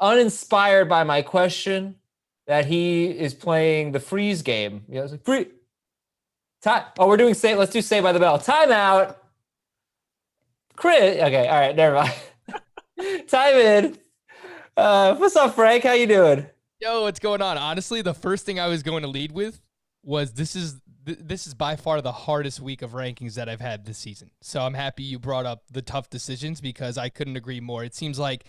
uninspired by my question that he is playing the freeze game. You know, it's like free time. Oh, we're doing say. Let's do Say by the Bell. Timeout. Chris. Okay. All right. Never mind. Time in. What's up, Frank? How you doing? Yo, what's going on? Honestly, the first thing I was going to lead with was this is by far the hardest week of rankings that I've had this season. So I'm happy you brought up the tough decisions because I couldn't agree more. It seems like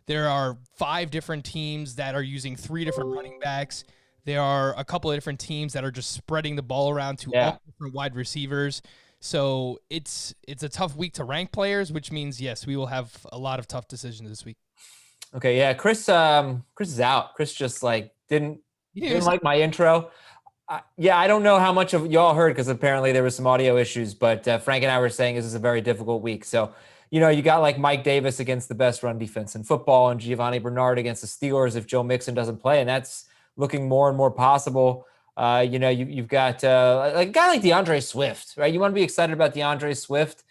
there are 5 different teams that are using 3 different running backs. There are a couple of different teams that are just spreading the ball around to all different wide receivers. So it's a tough week to rank players, which means, yes, we will have a lot of tough decisions this week. Okay, yeah, Chris is out. Chris just like didn't like my intro. I don't know how much of y'all heard because apparently there was some audio issues, but Frank and I were saying this is a very difficult week. So, you got like Mike Davis against the best run defense in football and Giovanni Bernard against the Steelers if Joe Mixon doesn't play, and that's looking more and more possible. You've got like a guy like DeAndre Swift, right? You want to be excited about DeAndre Swift.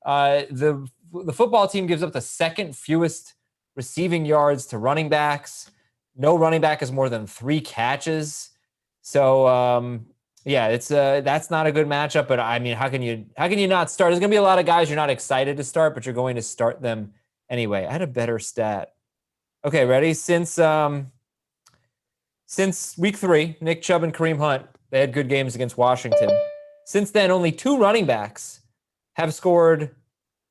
The football team gives up the second fewest receiving yards to running backs. No running back has more than 3 catches. So that's not a good matchup. But I mean, how can you not start? There's gonna be a lot of guys you're not excited to start, but you're going to start them anyway. I had a better stat. Okay, ready? Since week 3, Nick Chubb and Kareem Hunt, they had good games against Washington. Since then, only 2 running backs have scored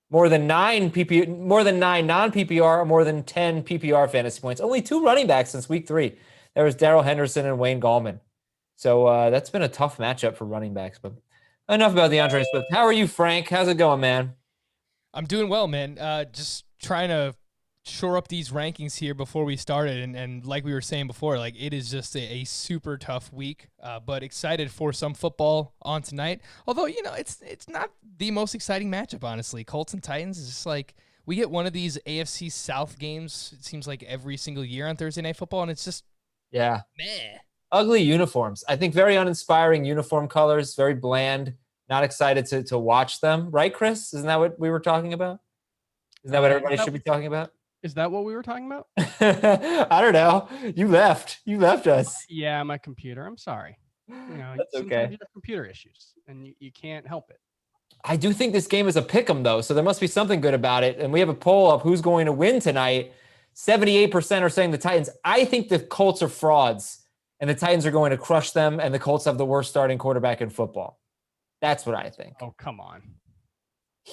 more than 9 non-PPR, or more than 10 PPR fantasy points. Only 2 running backs since week 3. There was Darrell Henderson and Wayne Gallman. So that's been a tough matchup for running backs. But enough about DeAndre Swift. How are you, Frank? How's it going, man? I'm doing well, man. Just trying to shore up these rankings here before we started. And like we were saying before, like it is just a super tough week, but excited for some football on tonight. Although, it's not the most exciting matchup, honestly. Colts and Titans is just like we get one of these AFC South games, it seems like every single year on Thursday Night Football, and it's just meh. Ugly uniforms. I think very uninspiring uniform colors, very bland. Not excited to watch them. Right, Chris? Isn't that what we were talking about? Isn't that what everybody should be talking about? Is that what we were talking about? I don't know. You left us. Yeah, my computer. I'm sorry. That's okay. Sometimes you have computer issues, and you can't help it. I do think this game is a pick'em, though, so there must be something good about it. And we have a poll up who's going to win tonight. 78% are saying the Titans. I think the Colts are frauds, and the Titans are going to crush them, and the Colts have the worst starting quarterback in football. That's what I think. Oh, come on.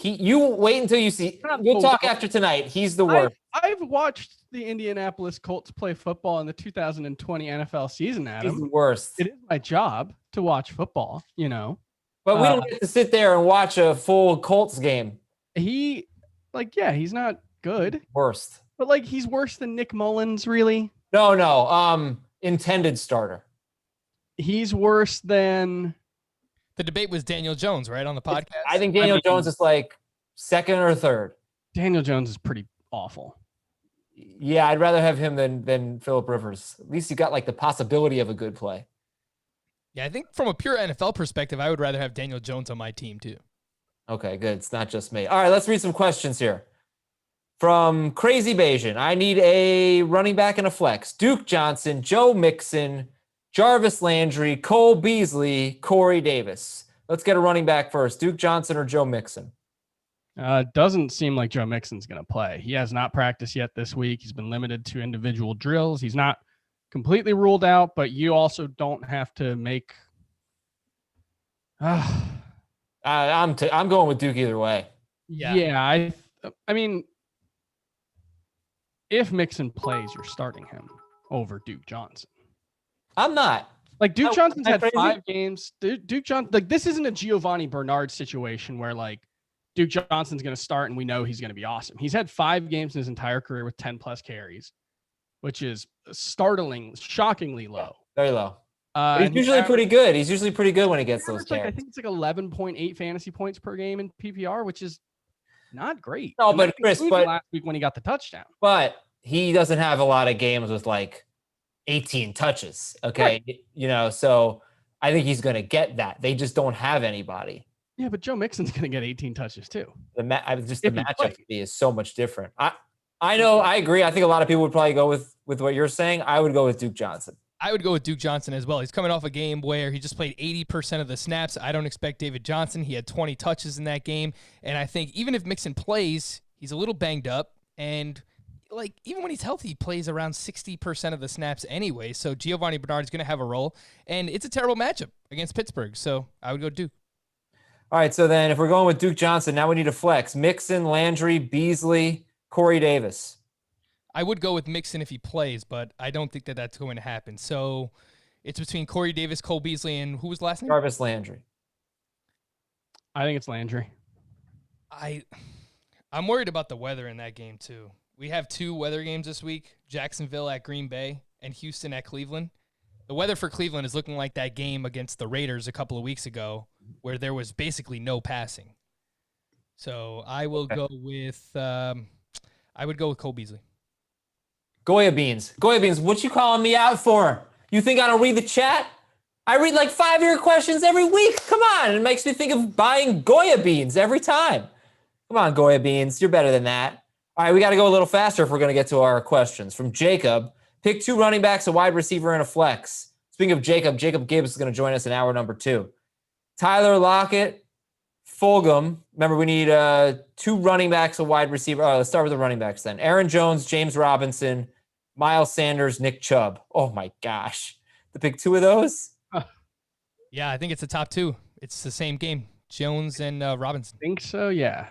You wait until you see. We'll talk after tonight. He's the worst. I've watched the Indianapolis Colts play football in the 2020 NFL season, Adam. He's the worst. It is my job to watch football, But we don't get to sit there and watch a full Colts game. He's not good. Worst. But, he's worse than Nick Mullins, really? No. Intended starter. He's worse than... The debate was Daniel Jones, right, on the podcast? I think Daniel Jones is like second or third. Daniel Jones is pretty awful. Yeah, I'd rather have him than Phillip Rivers. At least you got like the possibility of a good play. Yeah, I think from a pure NFL perspective, I would rather have Daniel Jones on my team too. Okay, good. It's not just me. All right, let's read some questions here. From Crazy Bayesian, I need a running back and a flex. Duke Johnson, Joe Mixon, Jarvis Landry, Cole Beasley, Corey Davis. Let's get a running back first. Duke Johnson or Joe Mixon? Doesn't seem like Joe Mixon's going to play. He has not practiced yet this week. He's been limited to individual drills. He's not completely ruled out, but you also don't have to make. I'm going with Duke either way. Yeah. I mean, if Mixon plays, you're starting him over Duke Johnson. I'm not. Like Duke Johnson's had 5 games. Duke Johnson, this isn't a Giovanni Bernard situation where Duke Johnson's going to start and we know he's going to be awesome. He's had 5 games in his entire career with 10 plus carries, which is shockingly low. Very low. He's usually pretty good. He's usually pretty good when he gets those carries. I think it's 11.8 fantasy points per game in PPR, which is not great. No, but Chris, last week when he got the touchdown. But he doesn't have a lot of games with 18 touches. Okay. Right. So I think he's going to get that. They just don't have anybody. Yeah, but Joe Mixon's going to get 18 touches too. The matchup is so much different. I know. I agree. I think a lot of people would probably go with what you're saying. I would go with Duke Johnson. I would go with Duke Johnson as well. He's coming off a game where he just played 80% of the snaps. I don't expect David Johnson. He had 20 touches in that game. And I think even if Mixon plays, he's a little banged up. And like even when he's healthy, he plays around 60% of the snaps anyway. So Giovanni Bernard is going to have a role. And it's a terrible matchup against Pittsburgh. So I would go Duke. All right. So then if we're going with Duke Johnson, now we need a flex. Mixon, Landry, Beasley, Corey Davis. I would go with Mixon if he plays, but I don't think that that's going to happen. So it's between Corey Davis, Cole Beasley, and who was the last name? Jarvis Landry. I think it's Landry. I'm worried about the weather in that game too. We have 2 weather games this week, Jacksonville at Green Bay and Houston at Cleveland. The weather for Cleveland is looking like that game against the Raiders a couple of weeks ago where there was basically no passing. So I will go with Cole Beasley. Goya Beans. Goya Beans, what you calling me out for? You think I don't read the chat? I read like 5 of your questions every week. Come on. It makes me think of buying Goya Beans every time. Come on, Goya Beans. You're better than that. All right, we got to go a little faster if we're going to get to our questions. From Jacob, pick 2 running backs, a wide receiver, and a flex. Speaking of Jacob Gibbs is going to join us in hour number 2. Tyler Lockett, Fulgham. Remember, we need 2 running backs, a wide receiver. Oh, let's start with the running backs then. Aaron Jones, James Robinson, Miles Sanders, Nick Chubb. Oh, my gosh. To pick 2 of those? Yeah, I think it's the top 2. It's the same game, Jones and Robinson. I think so, yeah.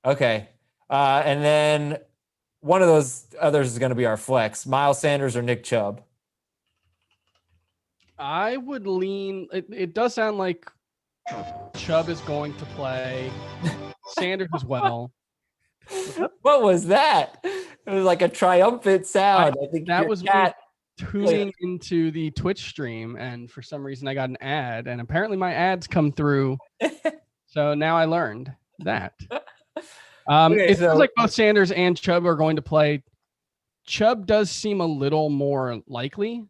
Okay. And then one of those others is going to be our flex, Miles Sanders or Nick Chubb. I would lean. It does sound like Chubb is going to play. Sanders as well. What was that? It was like a triumphant sound. I think that was me tuning into the Twitch stream, and for some reason I got an ad, and apparently my ads come through. So now I learned that. It feels like both Sanders and Chubb are going to play. Chubb does seem a little more likely.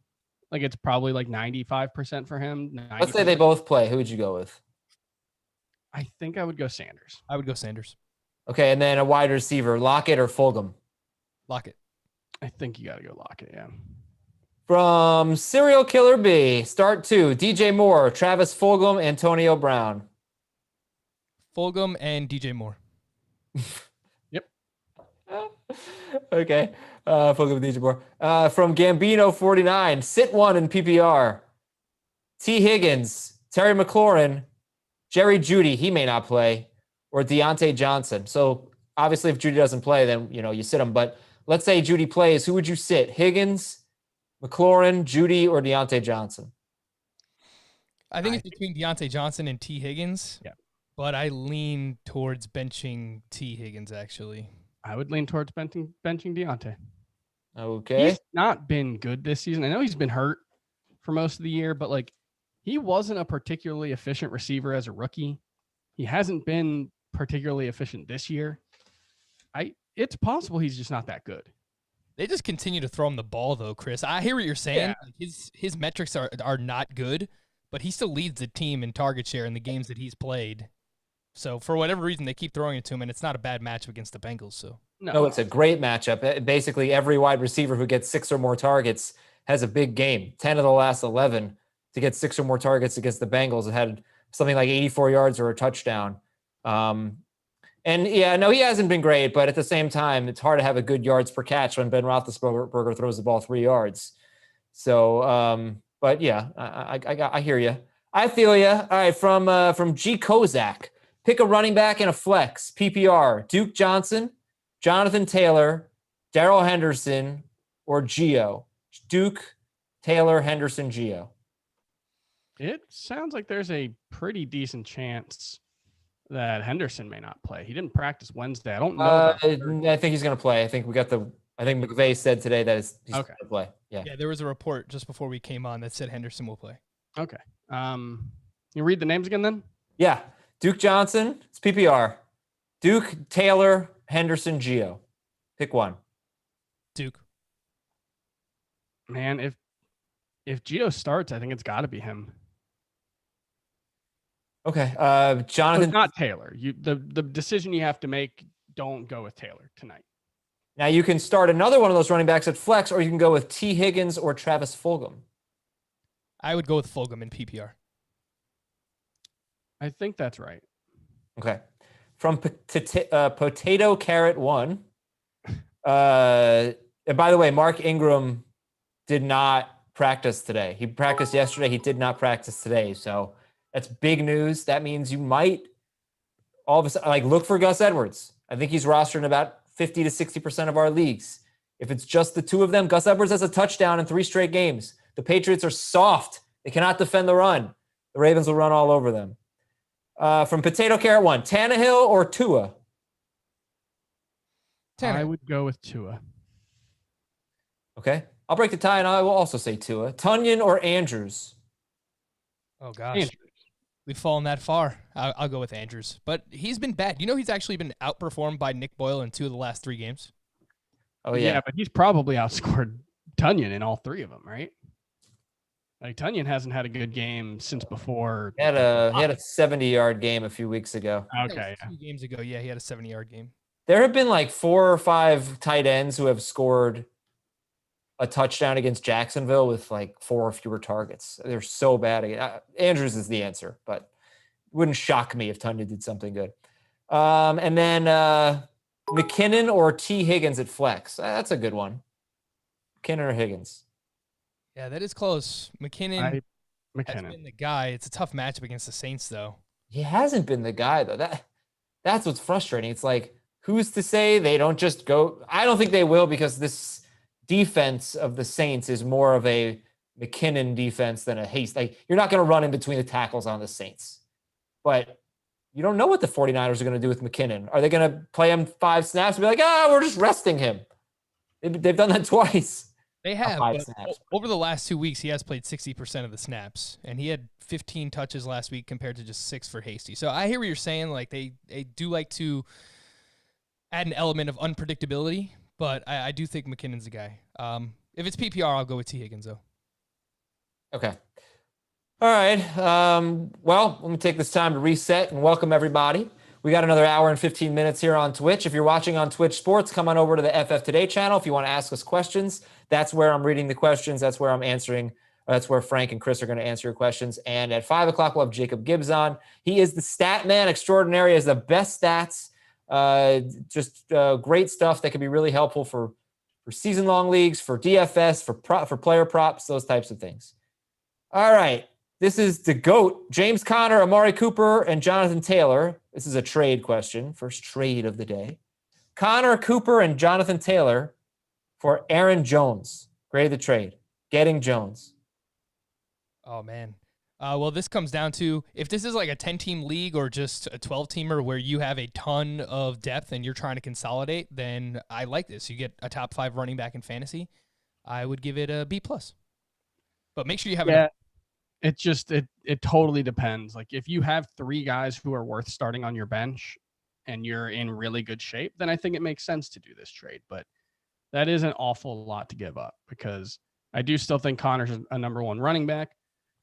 Like it's probably like 95% for him. Let's say they both play. Who would you go with? I think I would go Sanders. I would go Sanders. Okay, and then a wide receiver, Lockett or Fulgham? Lockett. I think you got to go Lockett, yeah. From Serial Killer B, start 2, DJ Moore, Travis Fulgham, Antonio Brown. Fulgham and DJ Moore. Yep. Okay. Fulgham, DJ Moore. From Gambino 49, sit 1 in PPR. T. Higgins, Terry McLaurin, Jerry Jeudy, he may not play, or Deontay Johnson. So obviously if Jeudy doesn't play, then you sit him. But let's say Jeudy plays, who would you sit? Higgins, McLaurin, Jeudy, or Deontay Johnson? I think it's between Deontay Johnson and T. Higgins. Yeah. But I lean towards benching T. Higgins, actually. I would lean towards benching Deante. Okay. He's not been good this season. I know he's been hurt for most of the year, but like he wasn't a particularly efficient receiver as a rookie. He hasn't been particularly efficient this year. It's possible he's just not that good. They just continue to throw him the ball, though, Chris. I hear what you're saying. Yeah. Like his metrics are not good, but he still leads the team in target share in the games that he's played. So for whatever reason, they keep throwing it to him, and it's not a bad matchup against the Bengals. So no, it's a great matchup. Basically, every wide receiver who gets 6 or more targets has a big game. 10 of the last 11 to get 6 or more targets against the Bengals. It had something like 84 yards or a touchdown. And yeah, no, he hasn't been great, but at the same time, it's hard to have a good yards per catch when Ben Roethlisberger throws the ball 3 yards. So, but yeah, I hear you. I feel you. All right, from G Kozak, pick a running back and a flex. PPR: Duke Johnson, Jonathan Taylor, Darrell Henderson, or Gio. Duke, Taylor, Henderson, Gio. It sounds like there's a pretty decent chance that Henderson may not play. He didn't practice Wednesday. I don't know. I think he's going to play. I think McVay said today that he's okay. going to play. Yeah. Yeah, there was a report just before we came on that said Henderson will play. Okay. You read the names again then? Yeah. Duke Johnson, it's PPR. Duke, Taylor, Henderson, Gio. Pick one. Duke. Man, if Gio starts, I think it's got to be him. Okay. Jonathan. So not Taylor. The decision you have to make, don't go with Taylor tonight. Now you can start another one of those running backs at flex, or you can go with T. Higgins or Travis Fulgham. I would go with Fulgham in PPR. I think that's right. Okay. From Potato Carrot 1. And by the way, Mark Ingram did not practice today. He practiced yesterday. He did not practice today. So that's big news. That means you might all of a sudden look for Gus Edwards. I think he's rostered in about 50 to 60% of our leagues. If it's just the two of them, Gus Edwards has a touchdown in 3 straight games. The Patriots are soft. They cannot defend the run. The Ravens will run all over them. From Potato Carrot 1, Tannehill or Tua? I would go with Tua. Okay. I'll break the tie, and I will also say Tua. Tunyon or Andrews? Oh, gosh. Andrews. We've fallen that far. I'll go with Andrews. But he's been bad. You know he's actually been outperformed by Nick Boyle in 2 of the last 3 games? Oh, yeah. Yeah, but he's probably outscored Tunyon in all 3 of them, right? Like, Tunyon hasn't had a good game since before. He had a 70-yard game a few weeks ago. Okay. 2 games ago, yeah, he had a 70-yard game. There have been 4 or 5 tight ends who have scored a touchdown against Jacksonville with 4 or fewer targets. They're so bad. Andrews is the answer, but it wouldn't shock me if Tunyon did something good. And then McKinnon or T. Higgins at flex. That's a good one. McKinnon or Higgins? Yeah, that is close. McKinnon has been the guy. It's a tough matchup against the Saints, though. He hasn't been the guy, though. That's what's frustrating. It's who's to say they don't just go? I don't think they will, because this defense of the Saints is more of a McKinnon defense than a Haste. You're not going to run in between the tackles on the Saints. But you don't know what the 49ers are going to do with McKinnon. Are they going to play him 5 snaps and be like, we're just resting him? They've done that twice. They have, but over the last 2 weeks, he has played 60% of the snaps, and he had 15 touches last week compared to just 6 for Hasty. So I hear what you're saying. They do like to add an element of unpredictability, but I do think McKinnon's the guy. If it's PPR, I'll go with T. Higgins, though. Okay. All right. Well, let me take this time to reset and welcome everybody. We got another hour and 15 minutes here on Twitch. If you're watching on Twitch Sports, come on over to the FF Today channel. If you want to ask us questions, that's where I'm reading the questions. That's where I'm answering. That's where Frank and Chris are going to answer your questions. And at 5 o'clock, we'll have Jacob Gibbs on. He is the stat man extraordinaire. He has the best stats. Just great stuff that can be really helpful for season-long leagues, for DFS, for player props, those types of things. All right. This is the GOAT, James Conner, Amari Cooper, and Jonathan Taylor. This is a trade question. First trade of the day. Conner, Cooper, and Jonathan Taylor for Aaron Jones. Grade the trade. Getting Jones. Oh, man. Well, this comes down to if this is like a 10-team league or just a 12-teamer where you have a ton of depth and you're trying to consolidate, then I like this. You get a top 5 running back in fantasy. I would give it a B+. But make sure you have it totally depends. If you have 3 guys who are worth starting on your bench and you're in really good shape, then I think it makes sense to do this trade. But that is an awful lot to give up, because I do still think Connor's a number 1 running back.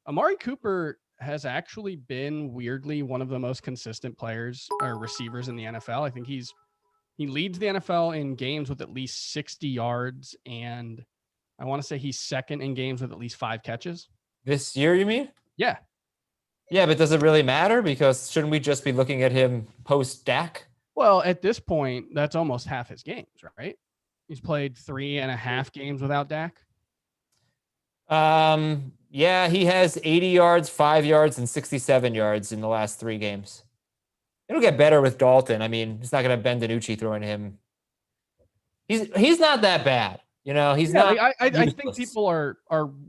Amari Cooper has actually been weirdly one of the most consistent players or receivers in the NFL. I think he leads the NFL in games with at least 60 yards, and I want to say he's second in games with at least 5 catches. This year, you mean? Yeah. Yeah, but does it really matter? Because shouldn't we just be looking at him post-Dak? Well, at this point, that's almost half his games, right? He's played 3.5 games without Dak. Yeah, he has 80 yards, 5 yards, and 67 yards in the last 3 games. It'll get better with Dalton. I mean, he's not going to have Ben DiNucci throwing him. He's not that bad. He's not. I think people are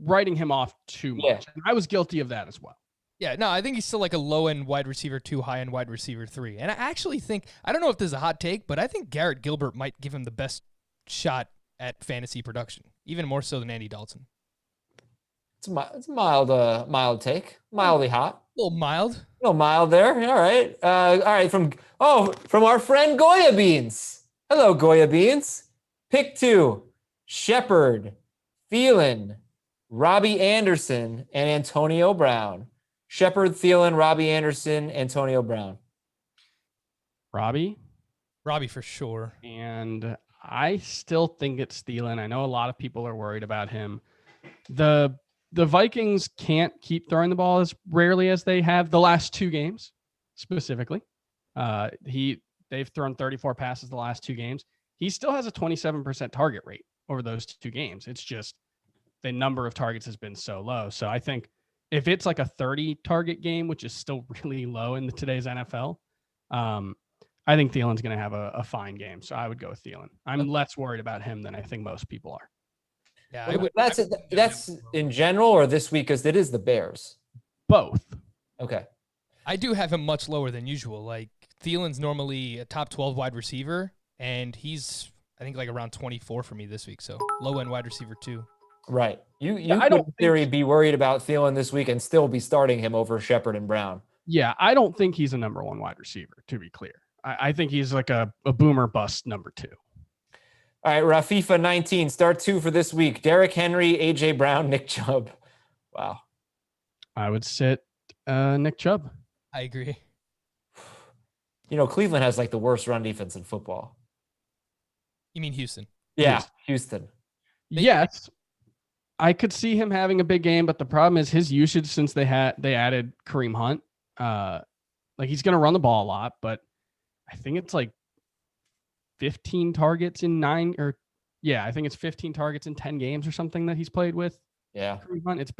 writing him off too much. Yeah. And I was guilty of that as well. Yeah, no, I think he's still like a low-end wide receiver 2, high-end wide receiver 3. And I actually think, I don't know if this is a hot take, but I think Garrett Gilbert might give him the best shot at fantasy production, even more so than Andy Dalton. It's a mild take. Mildly hot. A little mild. A little mild there. All right. All right. From our friend Goya Beans. Hello, Goya Beans. Pick 2. Shepard, Thielen, Robbie Anderson, and Antonio Brown. Shepard, Thielen, Robbie Anderson, Antonio Brown. Robbie for sure. And I still think it's Thielen. I know a lot of people are worried about him. The Vikings can't keep throwing the ball as rarely as they have the last 2 games, specifically. They've thrown 34 passes the last 2 games. He still has a 27% target rate over those 2 games. It's just the number of targets has been so low. So I think if it's like a 30 target game, which is still really low in today's NFL, I think Thielen's going to have a fine game. So I would go with Thielen. I'm less worried about him than I think most people are. Yeah, that's in general or this week because it is the Bears. Both. Okay. I do have him much lower than usual. Like Thielen's normally a top 12 wide receiver, and he's I think like around 24 for me this week. So low end wide receiver 2. Right. You could in theory be worried about Thielen this week and still be starting him over Shepard and Brown. Yeah, I don't think he's a number 1 wide receiver, to be clear. I think he's like a boomer bust number 2. All right, Rafifa 19, start 2 for this week. Derrick Henry, AJ Brown, Nick Chubb. Wow. I would sit Nick Chubb. I agree. You know, Cleveland has like the worst run defense in football. You mean Houston? Yeah, Houston. Yes. I could see him having a big game, but the problem is his usage since they added Kareem Hunt. Like he's going to run the ball a lot, but I think it's like 15 targets in 9 or I think it's 15 targets in 10 games or something that he's played with. Yeah. Kareem Hunt,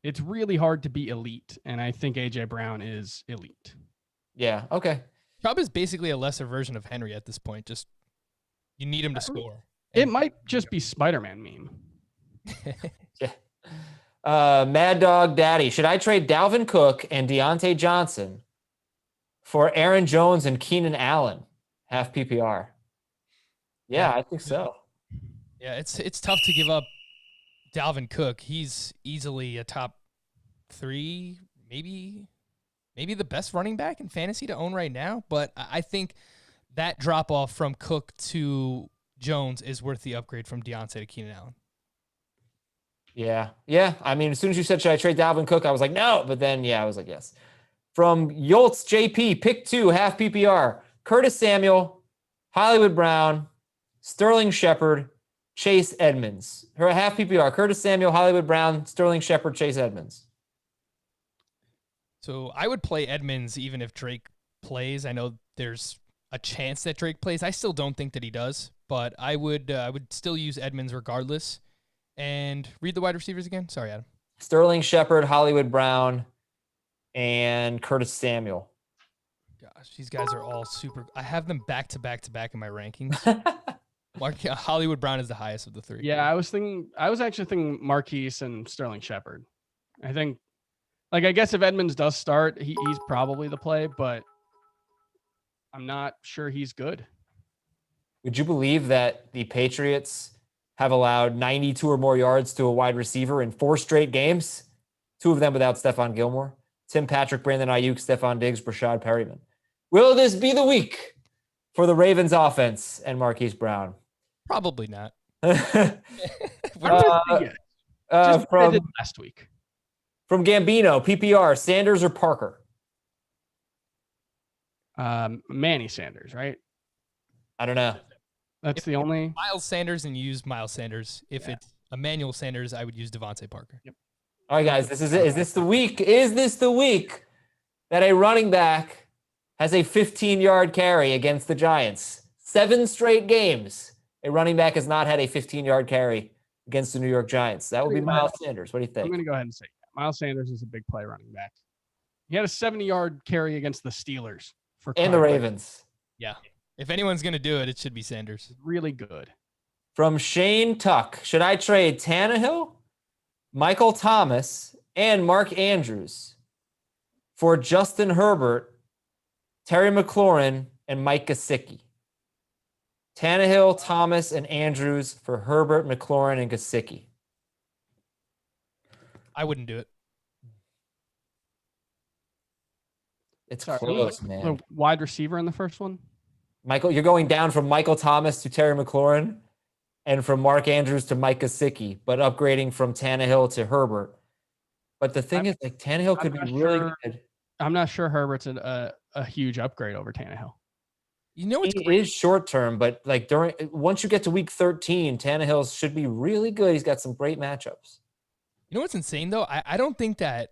it's really hard to be elite. And I think AJ Brown is elite. Yeah. Okay. Chubb is basically a lesser version of Henry at this point. Just you need him to score. It might just be Spider-Man meme. Yeah. Mad Dog Daddy. Should I trade Dalvin Cook and Deontay Johnson for Aaron Jones and Keenan Allen? Half PPR. Yeah, I think so. Yeah, it's tough to give up Dalvin Cook. He's easily a top 3, maybe the best running back in fantasy to own right now. But I think that drop off from Cook to Jones is worth the upgrade from Deante to Keenan Allen. Yeah. I mean, as soon as you said, should I trade Dalvin Cook? I was like, no. But then, I was like, yes. From Yoltz JP, pick 2, half PPR. Curtis Samuel, Hollywood Brown, Sterling Shepard, Chase Edmonds. Her half PPR. Curtis Samuel, Hollywood Brown, Sterling Shepard, Chase Edmonds. So I would play Edmonds even if Drake plays. I know there's a chance that Drake plays. I still don't think that he does, but I would still use Edmonds regardless. And read the wide receivers again. Sorry, Adam. Sterling Shepard, Hollywood Brown, and Curtis Samuel. Gosh, these guys are all super. I have them back to back in my rankings. Hollywood Brown is the highest of the 3. Yeah, I was actually thinking Marquise and Sterling Shepard. I think, I guess if Edmonds does start, he's probably the play, but I'm not sure he's good. Would you believe that the Patriots have allowed 92 or more yards to a wide receiver in 4 straight games? 2 of them without Stephon Gilmore. Tim Patrick, Brandon Ayuk, Stephon Diggs, Brashad Perryman. Will this be the week for the Ravens offense and Marquise Brown? Probably not. From last week. From Gambino, PPR, Sanders or Parker? Manny Sanders, right? I don't know. That's the only Miles Sanders, and you use Miles Sanders. If it's Emmanuel Sanders, I would use Devontae Parker. Yep. All right, guys, this is it. Is this the week? Is this the week that a running back has a 15-yard carry against the Giants? 7 straight games, a running back has not had a 15-yard carry against the New York Giants. That would be Miles Sanders. What do you think? I'm going to go ahead and say Miles Sanders is a big play running back. He had a 70-yard carry against the Steelers and the Ravens. Yeah. If anyone's going to do it, it should be Sanders. Really good. From Shane Tuck, should I trade Tannehill, Michael Thomas, and Mark Andrews for Justin Herbert, Terry McLaurin, and Mike Gesicki? Tannehill, Thomas, and Andrews for Herbert, McLaurin, and Gesicki. I wouldn't do it. It's close, man. The wide receiver in the first one? Michael, you're going down from Michael Thomas to Terry McLaurin and from Mark Andrews to Mike Gesicki, but upgrading from Tannehill to Herbert. But the thing is, Tannehill could be really good. I'm not sure Herbert's a huge upgrade over Tannehill. You know what's He great? is short term, but like once you get to week 13, Tannehill should be really good. He's got some great matchups. You know what's insane though? I don't think that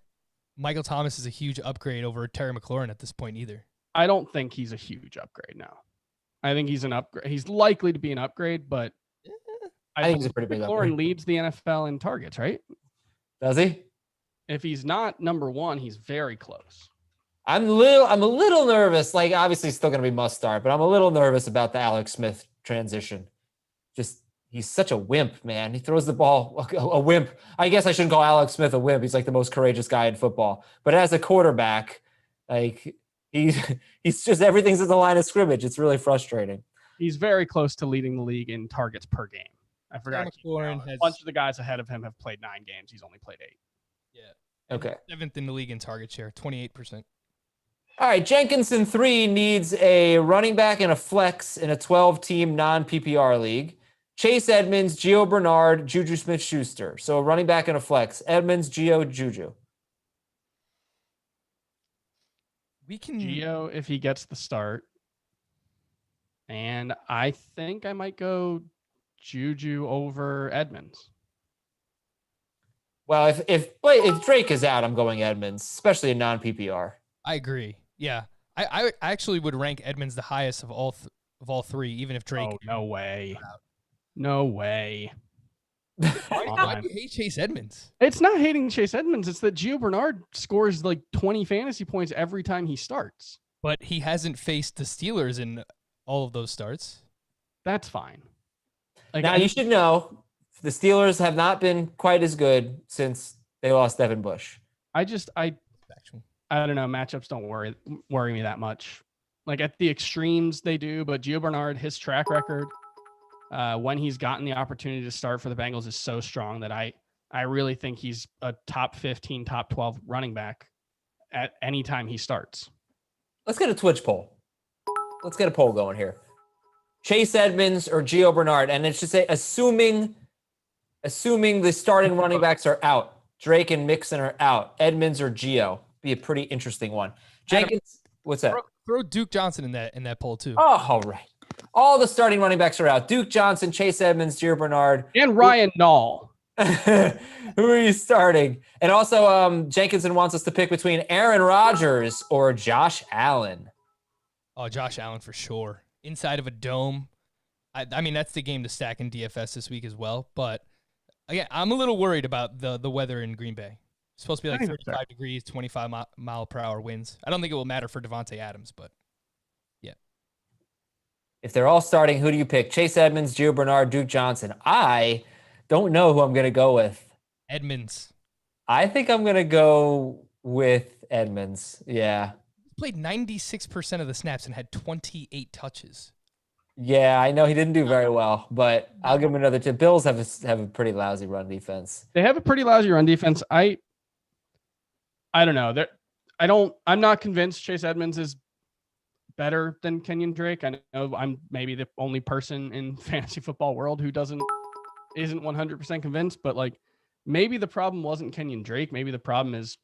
Michael Thomas is a huge upgrade over Terry McLaurin at this point either. I don't think he's a huge upgrade now. I think he's an upgrade. He's likely to be an upgrade, but I think he's a pretty big upgrade. McLaurin leads the NFL in targets, right? Does he? If he's not number one, he's very close. I'm a little nervous. Like, obviously, he's still going to be must start, but I'm a little nervous about the Alex Smith transition. Just, he's such a wimp, man. He throws the ball a wimp. I guess I shouldn't call Alex Smith a wimp. He's like the most courageous guy in football. But as a quarterback, like, he's just everything's in the line of scrimmage. It's really frustrating. He's very close to leading the league in targets per game. I forgot. A bunch of the guys ahead of him have played 9 games. He's only played 8. Yeah. Okay. 7th in the league in target share, 28%. All right, Jenkinson 3 needs a running back and a flex in a 12-team non-PPR league. Chase Edmonds, Gio Bernard, Juju Smith-Schuster. So a running back and a flex. Edmonds, Gio, Juju. We can Gio if he gets the start. And I think I might go Juju over Edmonds. Well, if Drake is out, I'm going Edmonds, especially in non-PPR. I agree. Yeah, I actually would rank Edmonds the highest of all three, even if Drake. Oh, no way. No way. Why do you hate Chase Edmonds? It's not hating Chase Edmonds. It's that Gio Bernard scores like 20 fantasy points every time he starts. But he hasn't faced the Steelers in all of those starts. That's fine. Like, Now, you should know the Steelers have not been quite as good since they lost Devin Bush. I don't know. Matchups don't worry me that much. Like at the extremes they do, but Gio Bernard, his track record, when he's gotten the opportunity to start for the Bengals is so strong that I really think he's a top 15, top 12 running back at any time he starts. Let's get a Twitch poll. Let's get a poll going here. Chase Edmonds or Gio Bernard, and it should say assuming the starting running backs are out. Drake and Mixon are out. Edmonds or Gio. Be a pretty interesting one. Jenkins, what's that? Throw Duke Johnson in that poll too. Oh, all right. All the starting running backs are out. Duke Johnson, Chase Edmonds, Gio Bernard. And Ryan Nall. Who are you starting? And also, Jenkinson wants us to pick between Aaron Rodgers or Josh Allen. Oh, Josh Allen for sure. Inside of a dome. I mean, that's the game to stack in DFS this week as well. But again, I'm a little worried about the weather in Green Bay. It's supposed to be like 35 degrees, 25 mile per hour winds. I don't think it will matter for Devontae Adams, but yeah. If they're all starting, who do you pick? Chase Edmonds, Gio Bernard, Duke Johnson. I don't know who I'm going to go with. Edmonds. I think I'm going to go with Edmonds. Yeah. He played 96% of the snaps and had 28 touches. Yeah, I know he didn't do very well, but I'll give him another tip. Bills have a pretty lousy run defense. They have a pretty lousy run defense. I don't know. I'm not convinced Chase Edmonds is better than Kenyon Drake. I know I'm maybe the only person in fantasy football world who isn't 100% convinced, but like maybe the problem wasn't Kenyon Drake. Maybe the problem is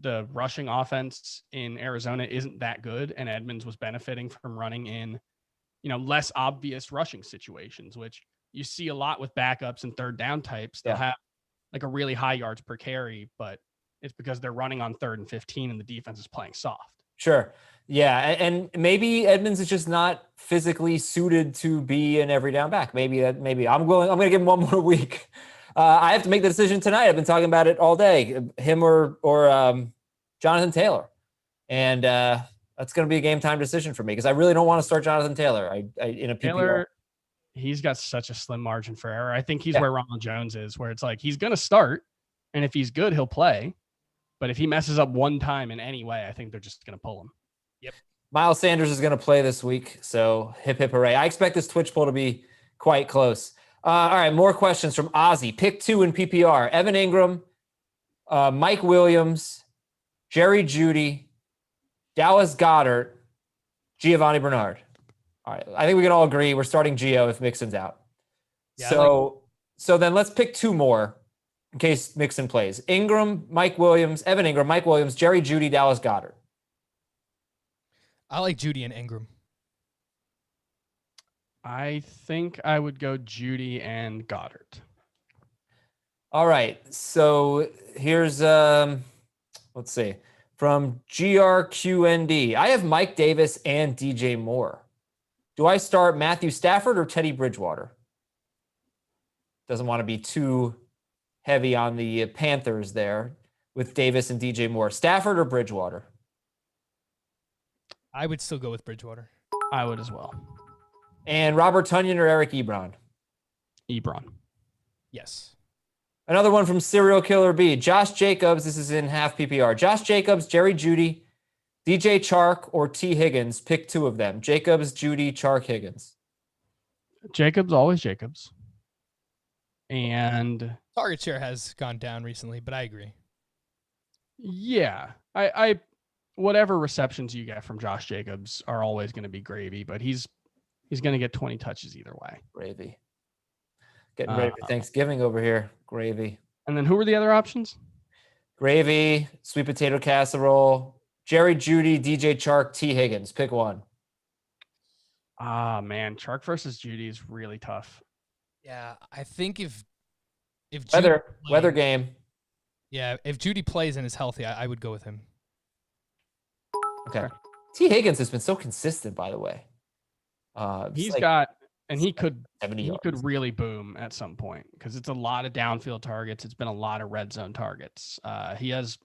the rushing offense in Arizona isn't that good, and Edmonds was benefiting from running in, less obvious rushing situations, which you see a lot with backups and third down types. They'll have like a really high yards per carry, but it's because they're running on 3rd and 15 and the defense is playing soft. Sure. Yeah. And maybe Edmonds is just not physically suited to be an every down back. Maybe I'm going to give him one more week. I have to make the decision tonight. I've been talking about it all day, him or Jonathan Taylor. And that's going to be a game time decision for me because I really don't want to start Jonathan Taylor. In a PPR. Taylor, he's got such a slim margin for error. I think he's where Ronald Jones is, where it's like he's going to start, and if he's good, he'll play. But if he messes up one time in any way, I think they're just going to pull him. Yep. Miles Sanders is going to play this week, so hip, hip, hooray. I expect this Twitch poll to be quite close. All right, more questions from Ozzy. Pick 2 in PPR. Evan Ingram, Mike Williams, Jerry Jeudy, Dallas Goedert, Giovanni Bernard. All right, I think we can all agree we're starting Gio if Mixon's out. Yeah, so then let's pick 2 more in case Mixon plays. Evan Ingram, Mike Williams, Jerry Jeudy, Dallas Goedert. I like Jeudy and Ingram. I think I would go Judy and Goddard. All right. So here's let's see. From GRQND. I have Mike Davis and DJ Moore. Do I start Matthew Stafford or Teddy Bridgewater? Doesn't want to be too heavy on the Panthers there with Davis and DJ Moore. Stafford or Bridgewater? I would still go with Bridgewater. I would as well. And Robert Tonyan or Eric Ebron? Ebron. Yes. Another one from Serial Killer B. Josh Jacobs. This is in half PPR. Josh Jacobs, Jerry Jeudy, DJ Chark, or T. Higgins. Pick two of them. Jacobs, Jeudy, Chark, Higgins. Jacobs, always Jacobs. And target share has gone down recently, but I agree. Yeah. I whatever receptions you get from Josh Jacobs are always going to be gravy, but he's going to get 20 touches either way. Gravy. Getting ready for Thanksgiving over here. Gravy. And then who were the other options? Gravy, sweet potato casserole, Jerry Jeudy, DJ Chark, T. Higgins. Pick one. Ah, man. Chark versus Judy is really tough. Yeah, I think if weather game. Yeah, if Jeudy plays and is healthy, I would go with him. Okay. T. Higgins has been so consistent, by the way. He could really boom at some point because it's a lot of downfield targets. It's been a lot of red zone targets. He has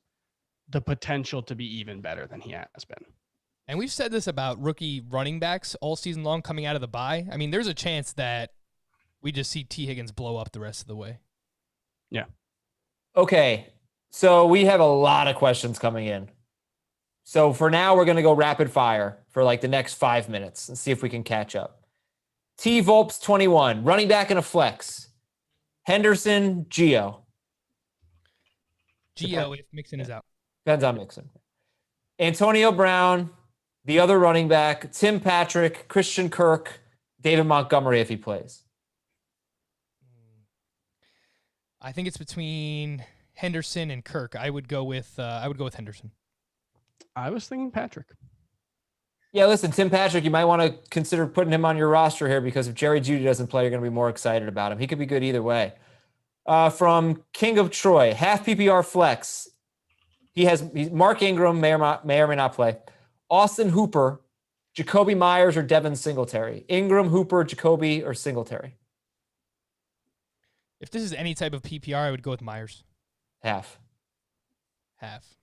the potential to be even better than he has been. And we've said this about rookie running backs all season long coming out of the bye. I mean, there's a chance that we just see T. Higgins blow up the rest of the way. Yeah. Okay. So we have a lot of questions coming in. So for now, we're going to go rapid fire for like the next 5 minutes and see if we can catch up. T. Volps 21, running back in a flex. Henderson, Gio. If Mixon is out. Depends on Mixon. Antonio Brown, the other running back, Tim Patrick, Christian Kirk, David Montgomery if he plays. I think it's between Henderson and Kirk. I would go with Henderson. I was thinking Patrick. Yeah, listen, Tim Patrick, you might want to consider putting him on your roster here because if Jerry Jeudy doesn't play, you're going to be more excited about him. He could be good either way. From King of Troy, half PPR flex. Mark Ingram may or may not play. Austin Hooper, Jacoby Myers, or Devin Singletary. Ingram, Hooper, Jacoby, or Singletary. If this is any type of PPR, I would go with Myers. Half.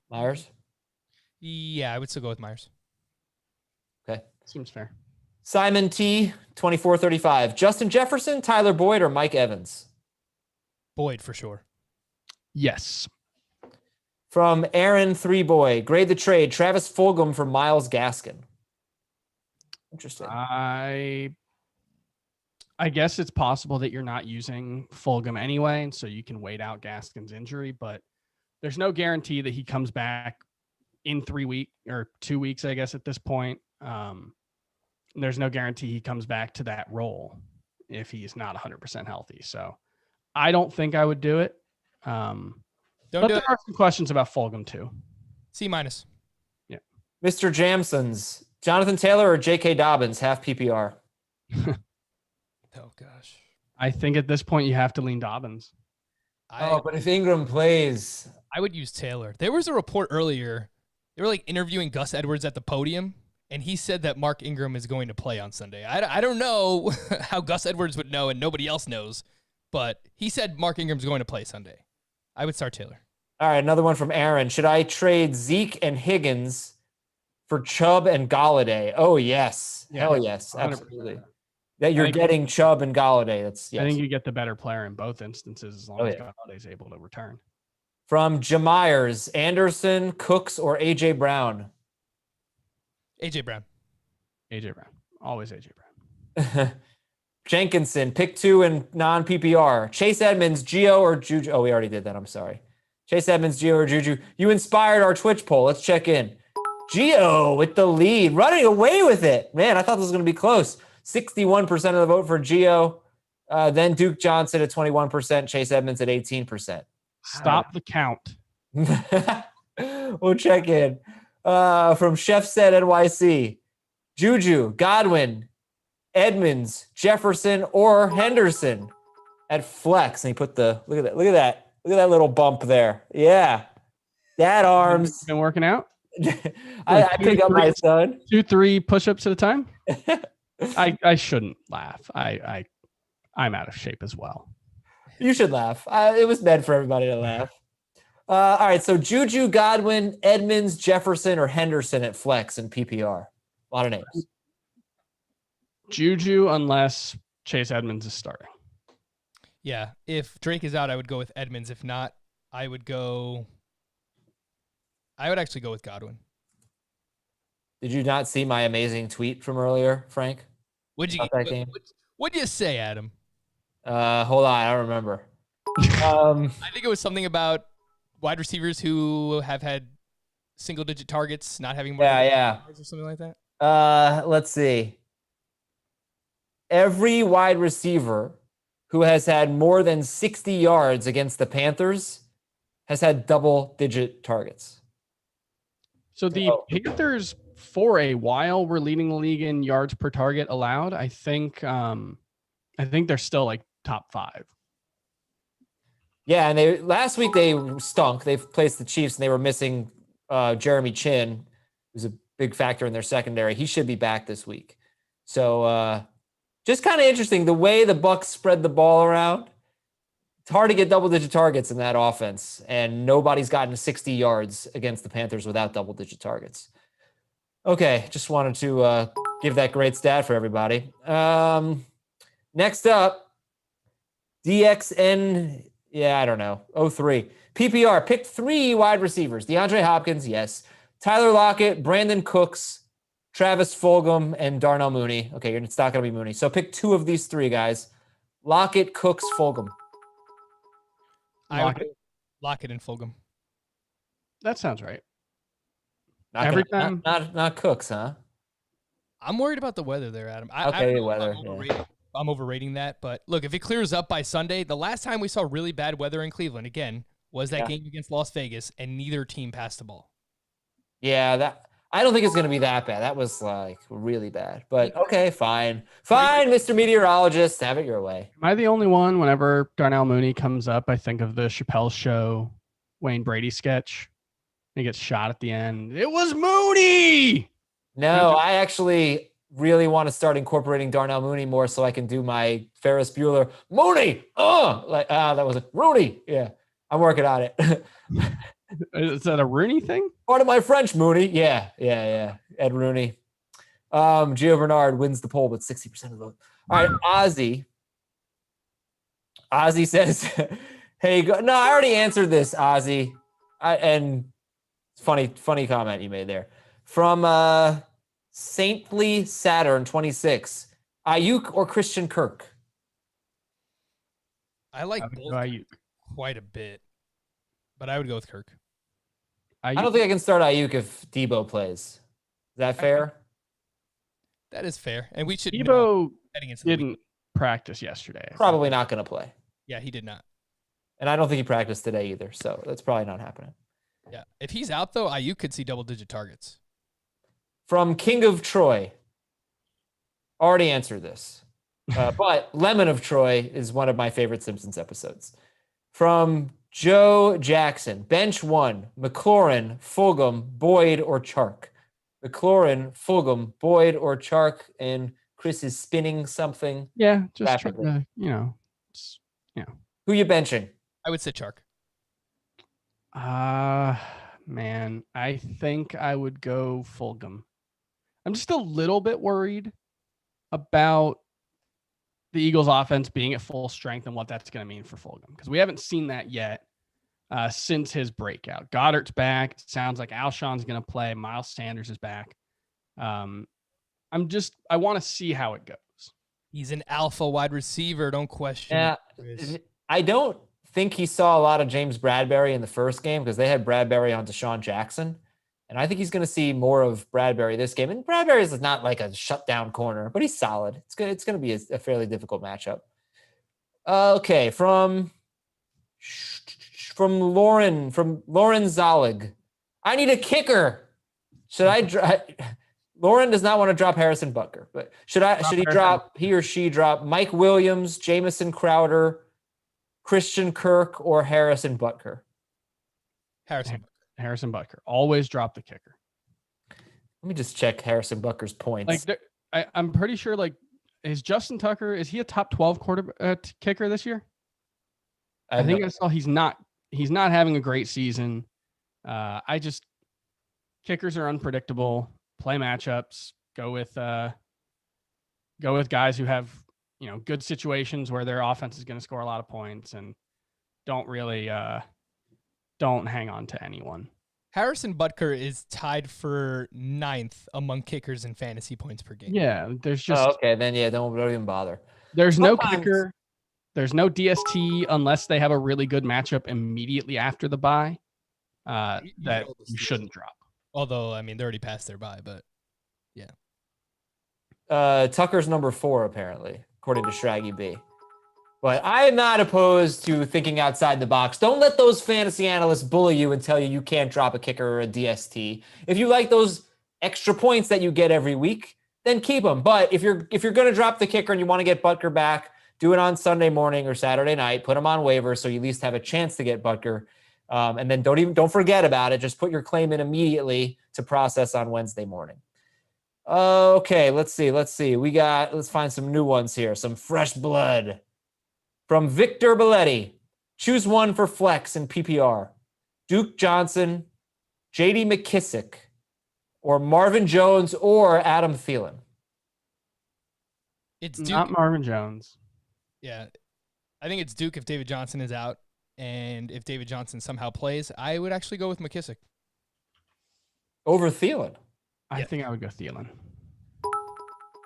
Myers? Yeah, I would still go with Myers. Okay. Seems fair. Simon T, 2435. Justin Jefferson, Tyler Boyd, or Mike Evans? Boyd for sure. Yes. From Aaron 3Boy, grade the trade. Travis Fulgham for Myles Gaskin. Interesting. I guess it's possible that you're not using Fulgham anyway, and so you can wait out Gaskin's injury, but there's no guarantee that he comes back in 3 weeks or 2 weeks, I guess, at this point. There's no guarantee he comes back to that role if he's not 100% healthy. So I don't think I would do it. But there are some questions about Fulgham too. C-. Yeah. Mr. Jamson's Jonathan Taylor or J.K. Dobbins, half PPR? Oh, gosh. I think at this point you have to lean Dobbins. But if Ingram plays... I would use Taylor. There was a report earlier. They were like interviewing Gus Edwards at the podium, and he said that Mark Ingram is going to play on Sunday. I don't know how Gus Edwards would know and nobody else knows, but he said Mark Ingram's going to play Sunday. I would start Taylor. All right, another one from Aaron. Should I trade Zeke and Higgins for Chubb and Galladay? Oh, yes. Yeah, hell yes. 100%. Absolutely. That you're getting Chubb and Galladay. That's yes. I think you get the better player in both instances as long as Galladay's able to return. From Jamires, Anderson, Cooks, or A.J. Brown? A.J. Brown. A.J. Brown. Always A.J. Brown. Jenkinson, pick two in non-PPR. Chase Edmonds, Gio, or Juju? Oh, we already did that. I'm sorry. Chase Edmonds, Gio, or Juju? You inspired our Twitch poll. Let's check in. Gio with the lead, running away with it. Man, I thought this was going to be close. 61% of the vote for Gio. Then Duke Johnson at 21%. Chase Edmonds at 18%. Stop the count. We'll check in. From Chef Said NYC. Juju, Godwin, Edmonds, Jefferson, or Henderson at flex. And he put look at that little bump there. Yeah. Dad arms. Been working out? I pick up my son. 2-3 push-ups at a time. I shouldn't laugh. I'm out of shape as well. You should laugh. It was meant for everybody to laugh. All right, so Juju, Godwin, Edmonds, Jefferson, or Henderson at flex and PPR. A lot of names. Juju, unless Chase Edmonds is starting. Yeah, if Drake is out, I would go with Edmonds. If not, I would actually go with Godwin. Did you not see my amazing tweet from earlier, Frank? What'd you say, Adam? Hold on, I don't remember. I think it was something about wide receivers who have had single-digit targets, not having more yards or something like that. Let's see. Every wide receiver who has had more than 60 yards against the Panthers has had double-digit targets. So the Panthers, for a while, were leading the league in yards per target allowed. I think they're still like top 5. Yeah, and last week they stunk. They placed the Chiefs, and they were missing Jeremy Chin, who's a big factor in their secondary. He should be back this week. So just kind of interesting the way the Bucs spread the ball around. It's hard to get double-digit targets in that offense, and nobody's gotten 60 yards against the Panthers without double-digit targets. Okay, just wanted to give that great stat for everybody. Next up, DXN, I don't know, 03. PPR, pick 3 wide receivers. DeAndre Hopkins, yes. Tyler Lockett, Brandon Cooks, Travis Fulgham, and Darnell Mooney. Okay, it's not going to be Mooney. So pick 2 of these 3 guys. Lockett, Cooks, Fulgham. Lockett and Fulgham. That sounds right. Not Cooks, huh? I'm worried about the weather there, Adam. Weather. I'm overrating that, but look, if it clears up by Sunday, the last time we saw really bad weather in Cleveland, again, was that game against Las Vegas, and neither team passed the ball. Yeah, I don't think it's going to be that bad. That was like really bad, but okay, fine, Mr. Meteorologist, have it your way. Am I the only one? Whenever Darnell Mooney comes up, I think of the Chappelle Show, Wayne Brady sketch. He gets shot at the end. It was Mooney. No, I actually really want to start incorporating Darnell Mooney more so I can do my Ferris Bueller Mooney. That was a Rooney. Yeah, I'm working on it. Is that a Rooney thing? Part of my French, Mooney. Yeah. Ed Rooney. Gio Bernard wins the poll with 60% of the vote. All right, Ozzy. Ozzy says, "Hey, no, I already answered this, Ozzy." And funny comment you made there from Saintly Saturn 26. Ayuk or Christian Kirk? I like both Ayuk quite a bit, but I would go with Kirk. I don't think I can start Ayuk if Debo plays. Is that fair? That is fair, and we should. Debo didn't practice yesterday. Probably not going to play. Yeah, he did not, and I don't think he practiced today either. So that's probably not happening. Yeah, if he's out though, Ayuk could see double-digit targets. From King of Troy. Already answered this. But Lemon of Troy is one of my favorite Simpsons episodes. From Joe Jackson. Bench 1. Mclaurin, Fulgham, Boyd, or Chark. Mclaurin, Fulgham, Boyd, or Chark. And Chris is spinning something. Yeah, just trying to, Who you benching? I would say Chark. Man, I think I would go Fulgham. I'm just a little bit worried about the Eagles offense being at full strength and what that's going to mean for Fulgham, because we haven't seen that yet since his breakout. Goddard's back. It sounds like Alshon's going to play. Miles Sanders is back. I want to see how it goes. He's an alpha wide receiver. Don't question. Yeah, I don't think he saw a lot of James Bradbury in the first game because they had Bradbury on Deshaun Jackson. And I think he's going to see more of Bradbury this game. And Bradbury is not like a shutdown corner, but he's solid. It's going to be a fairly difficult matchup. Okay, from Lauren Zolig. I need a kicker. Should I Lauren does not want to drop Harrison Butker, but should he or she drop Mike Williams, Jamison Crowder, Christian Kirk, or Harrison Butker? Harrison Butker. Always drop the kicker. Let me just check Harrison Butker's points. I'm pretty sure, is Justin Tucker, is he a top 12 kicker this year? I think I saw he's not having a great season. Kickers are unpredictable. Play matchups. Go with guys who have, good situations where their offense is going to score a lot of points, and don't hang on to anyone. Harrison Butker is tied for 9th among kickers in fantasy points per game. Yeah, there's just okay. Then don't even bother. There's no kicker. There's no DST unless they have a really good matchup immediately after the bye that you shouldn't drop. Although, I mean, they're already past their bye, but yeah. Tucker's number 4, apparently, according to Shraggy B. But I am not opposed to thinking outside the box. Don't let those fantasy analysts bully you and tell you can't drop a kicker or a DST. If you like those extra points that you get every week, then keep them. But if you're going to drop the kicker and you want to get Butker back, do it on Sunday morning or Saturday night. Put him on waivers so you at least have a chance to get Butker. And then don't forget about it. Just put your claim in immediately to process on Wednesday morning. Okay, let's see. Let's find some new ones here. Some fresh blood. From Victor Belletti, choose one for flex and PPR. Duke Johnson, J.D. McKissick, or Marvin Jones or Adam Thielen. It's Duke. Not Marvin Jones. Yeah, I think it's Duke if David Johnson is out. And if David Johnson somehow plays, I would actually go with McKissick. Over Thielen? I think I would go Thielen.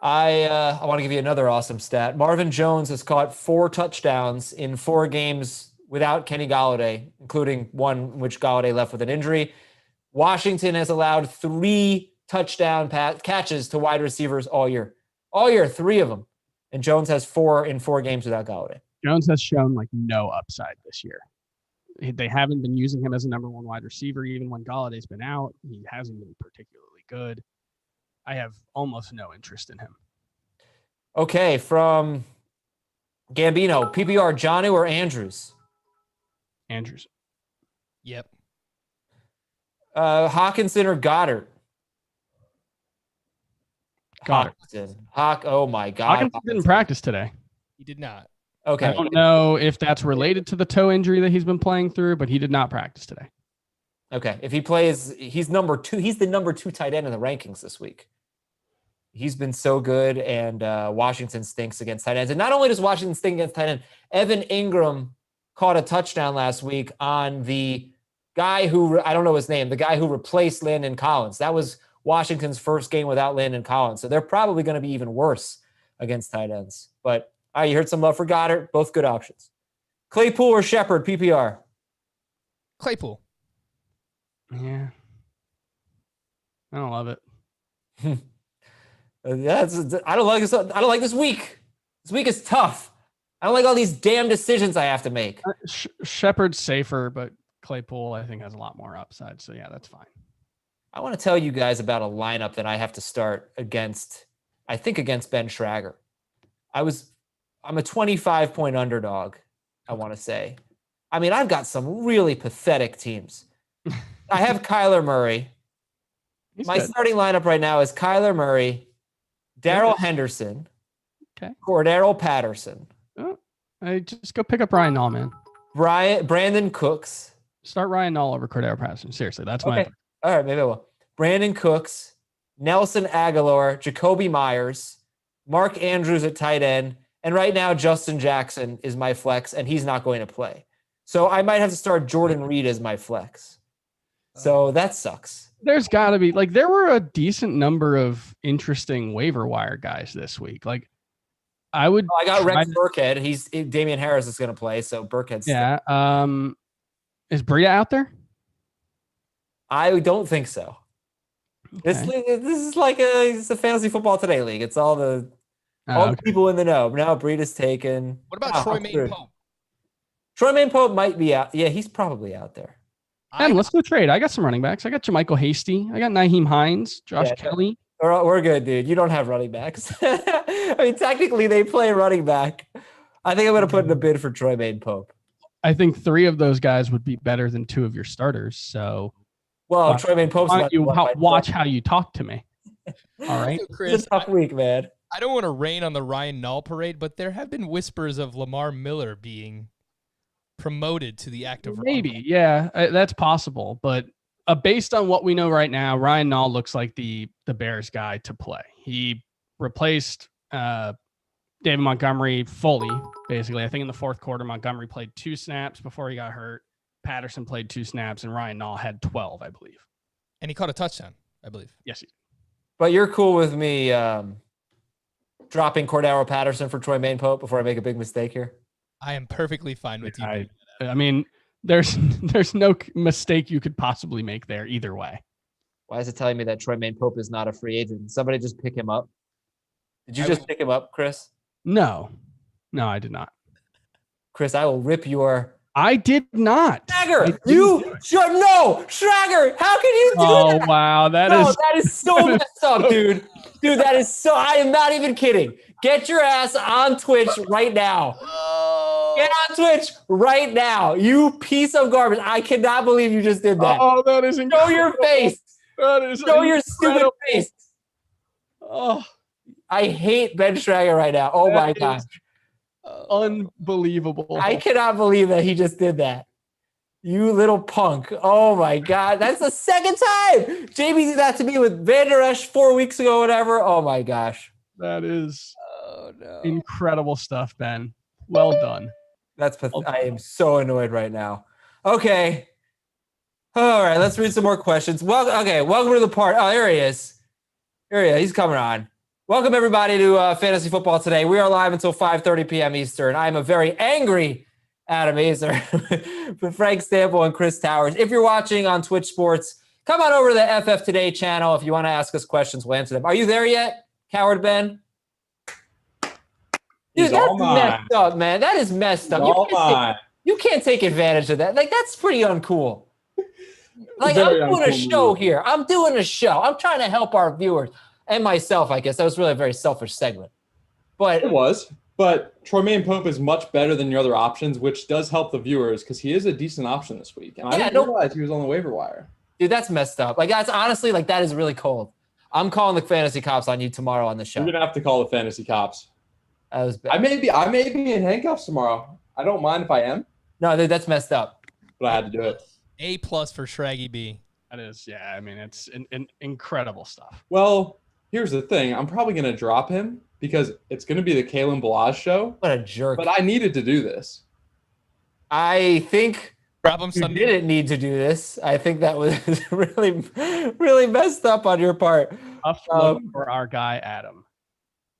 I want to give you another awesome stat. Marvin Jones has caught 4 touchdowns in 4 games without Kenny Golladay, including one in which Golladay left with an injury. Washington has allowed 3 touchdown catches to wide receivers all year. All year, 3 of them. And Jones has 4 in 4 games without Golladay. Jones has shown no upside this year. They haven't been using him as a number 1 wide receiver. Even when Galladay's been out, he hasn't been particularly good. I have almost no interest in him. Okay, from Gambino, PPR, Jonnu or Andrews? Andrews. Yep. Hawkinson or Goddard? Goddard. Oh my God. Hawkinson didn't practice today. He did not. Okay. I don't know if that's related to the toe injury that he's been playing through, but he did not practice today. Okay. If he plays, he's number 2. He's the number 2 tight end in the rankings this week. He's been so good, and Washington stinks against tight ends. And not only does Washington stink against tight end, Evan Ingram caught a touchdown last week on the guy who, I don't know his name, the guy who replaced Landon Collins. That was Washington's first game without Landon Collins. So they're probably going to be even worse against tight ends. But all right, you heard some love for Goddard. Both good options. Claypool or Shepard, PPR? Claypool. Yeah. I don't love it. I don't like this week. This week is tough. I don't like all these damn decisions I have to make. Shepard's safer, but Claypool, I think, has a lot more upside. So, yeah, that's fine. I want to tell you guys about a lineup that I have to start against Ben Schrager. I'm a 25-point underdog, I want to say. I mean, I've got some really pathetic teams. I have Kyler Murray. My starting lineup right now is Kyler Murray, Darrell Henderson, Cordero Patterson. Oh, I just go pick up Ryan Nall, man. Brandon Cooks. Start Ryan Nall over Cordero Patterson. Seriously, that's my. All right, maybe I will. Brandon Cooks, Nelson Aguilar, Jacoby Myers, Mark Andrews at tight end, and right now Justin Jackson is my flex, and he's not going to play. So I might have to start Jordan Reed as my flex. So that sucks. There's got to be there were a decent number of interesting waiver wire guys this week. I got Rex Burkhead. Damian Harris is going to play, so Burkhead's yeah. Is Bria out there? I don't think so. Okay. This is it's a fantasy football today league. It's all the people in the know. Now Breida's taken. What about Troy Maine Pope? Troy Maine Pope might be out. Yeah, he's probably out there. And let's go trade. I got some running backs. I got Jermichael Hasty. I got Nyheim Hines, Josh Kelly. We're good, dude. You don't have running backs. I mean, technically, they play running back. I think I'm going to put in a bid for Troy Pope. I think 3 of those guys would be better than 2 of your starters. So, well, Troy Pope's why don't you watch how you talk to me? All right, So Chris, it's a tough week, man. I don't want to rain on the Ryan Nall parade, but there have been whispers of Lamar Miller being promoted to the active. Maybe, yeah, that's possible. But based on what we know right now, Ryan Nall looks like the Bears guy to play. He replaced David Montgomery fully, basically. I think in the fourth quarter, Montgomery played 2 snaps before he got hurt. Patterson played 2 snaps, and Ryan Nall had 12, I believe. And he caught a touchdown, I believe. Yes, he did. But you're cool with me dropping Cordero Patterson for Troy Pope before I make a big mistake here? I am perfectly fine with you. I mean, there's no mistake you could possibly make there either way. Why is it telling me that Troy Pope is not a free agent? Did somebody just pick him up? Did you just pick him up, Chris? No, I did not. Chris, I will rip your... I did not. Schrager, Schrager, how can you do that? Oh, wow. That is so messed up, dude. Dude, that is so... I am not even kidding. Get your ass on Twitch right now. Get on Twitch right now. You piece of garbage. I cannot believe you just did that. Oh, that is incredible. Show your face. That is Show your stupid face. Oh, I hate Ben Schrager right now. Oh, my gosh. Unbelievable. I cannot believe that he just did that. You little punk. Oh, my God. That's the second time. JB did that to me with Van Der Esch 4 weeks ago, whatever. Oh, my gosh. That is incredible stuff, Ben. Well done. I am so annoyed right now. Okay. All right. Let's read some more questions. Welcome to the part. Oh, there he is. He's coming on. Welcome, everybody, to Fantasy Football today. We are live until 5:30 p.m. Eastern. I am a very angry Adam Azer with Frank Stample and Chris Towers. If you're watching on Twitch Sports, come on over to the FF Today channel. If you want to ask us questions, we'll answer them. Are you there yet, Coward Ben? Dude, that's messed up, man. That is messed up. You can't take advantage of that. Like, that's pretty uncool. Like, I'm doing a show here. I'm doing a show. I'm trying to help our viewers. And myself, I guess. That was really a very selfish segment. But it was. But Troy Pope is much better than your other options, which does help the viewers because he is a decent option this week. And I didn't realize he was on the waiver wire. Dude, that's messed up. Like, that's honestly, like, that is really cold. I'm calling the fantasy cops on you tomorrow on the show. You're going to have to call the fantasy cops. That was bad. I may be in handcuffs tomorrow. I don't mind if I am. No, dude, that's messed up. But I had to do it. A+ for Shraggy B. That is, yeah. I mean, it's incredible stuff. Well, here's the thing. I'm probably going to drop him because it's going to be the Kalen Balazs show. What a jerk. But I needed to do this. I think you didn't need to do this. I think that was really, really messed up on your part. For our guy, Adam.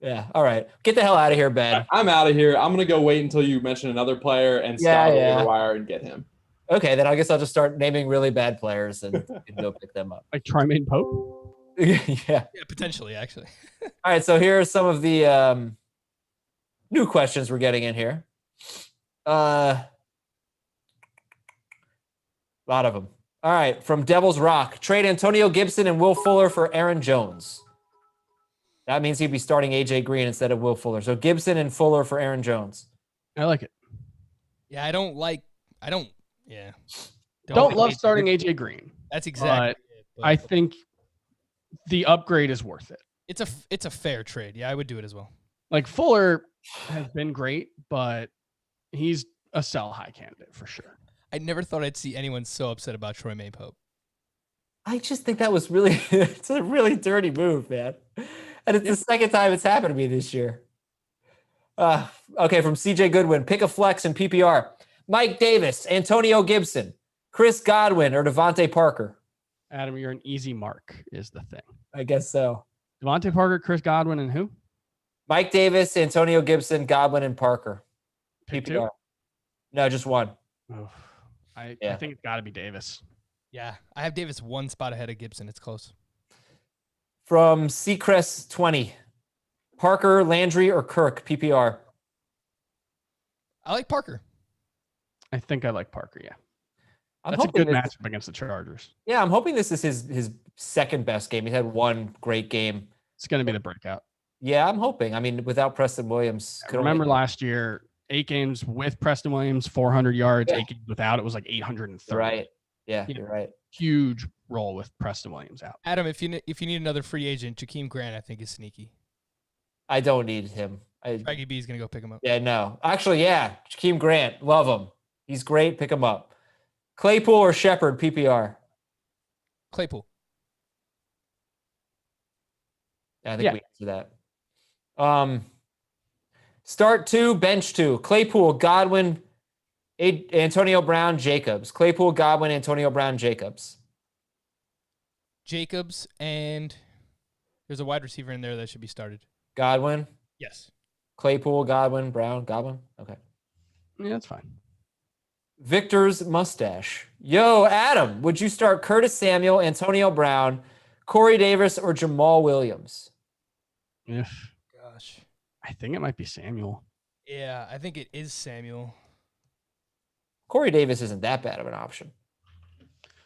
Yeah. All right. Get the hell out of here, Ben. I'm out of here. I'm going to go wait until you mention another player and scout the waiver wire and get him. Okay. Then I guess I'll just start naming really bad players and go pick them up. Like Troy Pope? Yeah, potentially, actually. All right. So here are some of the new questions we're getting in here. A lot of them. All right. From Devil's Rock. Trade Antonio Gibson and Will Fuller for Aaron Jones. That means he'd be starting AJ Green instead of Will Fuller. So Gibson and Fuller for Aaron Jones. I like it. Yeah, don't love starting AJ Green. That's exactly it. But I think the upgrade is worth it. It's a fair trade. Yeah, I would do it as well. Like Fuller has been great, but he's a sell high candidate for sure. I never thought I'd see anyone so upset about Troy Pope. I just think that was really it's a really dirty move, man. And it's the second time it's happened to me this year. Okay, from CJ Goodwin, pick a flex in PPR. Mike Davis, Antonio Gibson, Chris Godwin, or Devontae Parker. Adam, you're an easy mark is the thing. I guess so. Devontae Parker, Chris Godwin, and who? Mike Davis, Antonio Gibson, Godwin, and Parker. Pick PPR. 2? No, just one. Oh, I think it's got to be Davis. Yeah, I have Davis one spot ahead of Gibson. It's close. From Seacrest 20, Parker, Landry, or Kirk, PPR. I like Parker. I think I like Parker, yeah. That's a good matchup against the Chargers. Yeah, I'm hoping this is his second best game. He's had one great game It's going to be the breakout. Yeah, I'm hoping. I mean, without Preston Williams. Remember last year, 8 games with Preston Williams, 400 yards. 8 games without, it was like 830. Right. Yeah, you're right. Huge role with Preston Williams out. Adam, if you need another free agent, Jakeem Grant, I think, is sneaky. I don't need him. Fraggy B is going to go pick him up. Yeah, no. Actually, yeah. Jakeem Grant. Love him. He's great. Pick him up. Claypool or Shepard, PPR? Claypool. Yeah, I think we answered that. Start 2, bench 2. Claypool, Godwin, Antonio Brown, Jacobs. Claypool, Godwin, Antonio Brown, Jacobs. Jacobs, and there's a wide receiver in there that should be started. Godwin? Yes. Claypool, Godwin, Brown, Godwin? Okay. Yeah, that's fine. Victor's mustache. Yo, Adam, would you start Curtis Samuel, Antonio Brown, Corey Davis, or Jamal Williams? Gosh. I think it might be Samuel. Yeah, I think it is Samuel. Corey Davis isn't that bad of an option.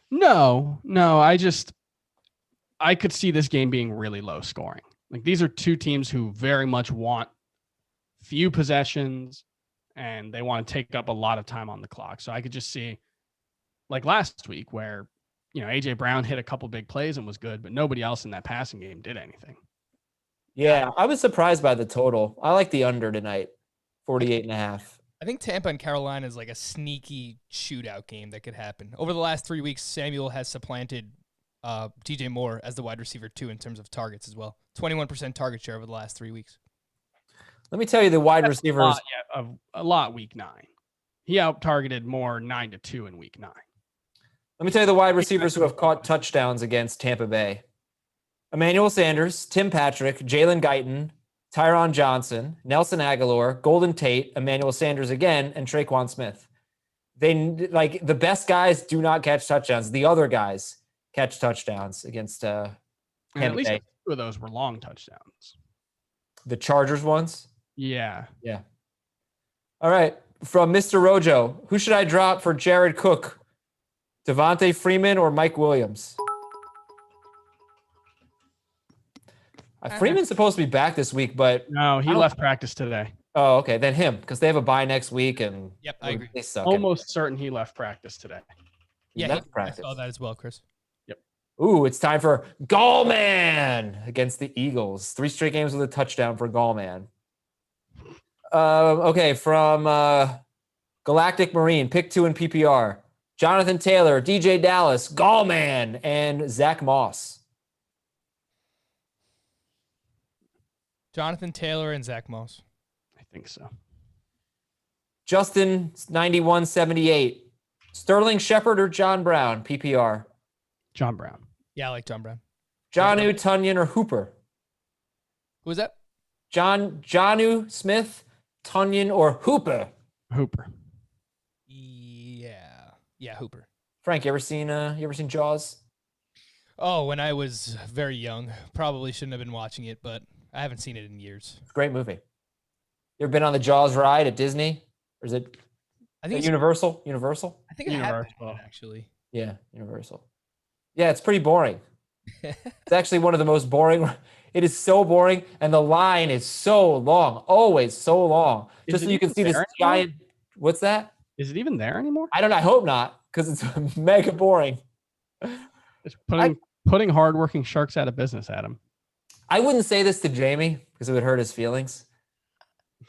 No. I could see this game being really low scoring. Like, these are two teams who very much want few possessions and they want to take up a lot of time on the clock. So I could just see, like last week, where, AJ Brown hit a couple big plays and was good, but nobody else in that passing game did anything. Yeah, I was surprised by the total. I like the under tonight, 48.5. I think Tampa and Carolina is like a sneaky shootout game that could happen. Over the last 3 weeks, Samuel has supplanted DJ Moore as the wide receiver 2 in terms of targets as well. 21% target share over the last 3 weeks. Let me tell you the wide receivers. A lot week 9. He out-targeted Moore 9-2 in week 9. Let me tell you the wide receivers who have caught touchdowns against Tampa Bay. Emmanuel Sanders, Tim Patrick, Jalen Guyton, Tyron Johnson, Nelson Aguilar, Golden Tate, Emmanuel Sanders again, and Traquan Smith. The best guys do not catch touchdowns. The other guys catch touchdowns against Tampa at least Bay. 2 of those were long touchdowns. The Chargers ones? Yeah. Yeah. All right. From Mr. Rojo, who should I drop for Jared Cook? Devontae Freeman or Mike Williams? Freeman's supposed to be back this week, but no, he left practice today. Oh, okay. Then him, because they have a bye next week, and yep, I agree. They suck. Almost certain he left practice today. I saw that as well, Chris. Yep. Ooh, it's time for Gallman against the Eagles. 3 straight games with a touchdown for Gallman. Okay, from Galactic Marine, pick 2 in PPR. Jonathan Taylor, DJ Dallas, Gallman, and Zach Moss. Jonathan Taylor and Zach Moss. I think so. Justin, 9178. Sterling Shepard or John Brown, PPR? John Brown. Yeah, I like John Brown. Jonnu, Tunyon, or Hooper? Who was that? Jonnu Smith, Tunyon, or Hooper? Hooper. Yeah, Hooper. Frank, you ever seen Jaws? Oh, when I was very young. Probably shouldn't have been watching it, but I haven't seen it in years. Great movie. You ever been on the Jaws ride at Disney? Or is it Universal? Universal? I think I have been, actually. Yeah, Universal. Yeah, it's pretty boring. It's actually one of the most boring. It is so boring, and the line is so long, always so long. Just so you can see this giant. What's that? Is it even there anymore? I don't know. I hope not, because it's mega boring. It's putting hardworking sharks out of business, Adam. I wouldn't say this to Jamie because it would hurt his feelings.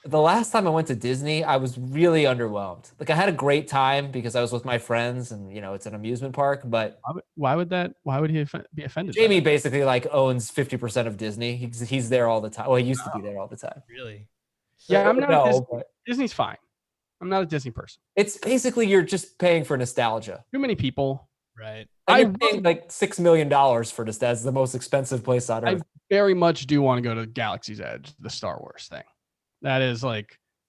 The last time I went to Disney, I was really underwhelmed. Like, I had a great time because I was with my friends, and it's an amusement park. But why would he be offended? Jamie basically owns 50% of Disney. He's there all the time. Well, he used to be there all the time. Really? Yeah, I'm not. Disney's fine. I'm not a Disney person. It's basically you're just paying for nostalgia. Too many people. Right. I'm paying like $6 million for this. That's the most expensive place on earth. I very much do want to go to Galaxy's Edge, the Star Wars thing. That is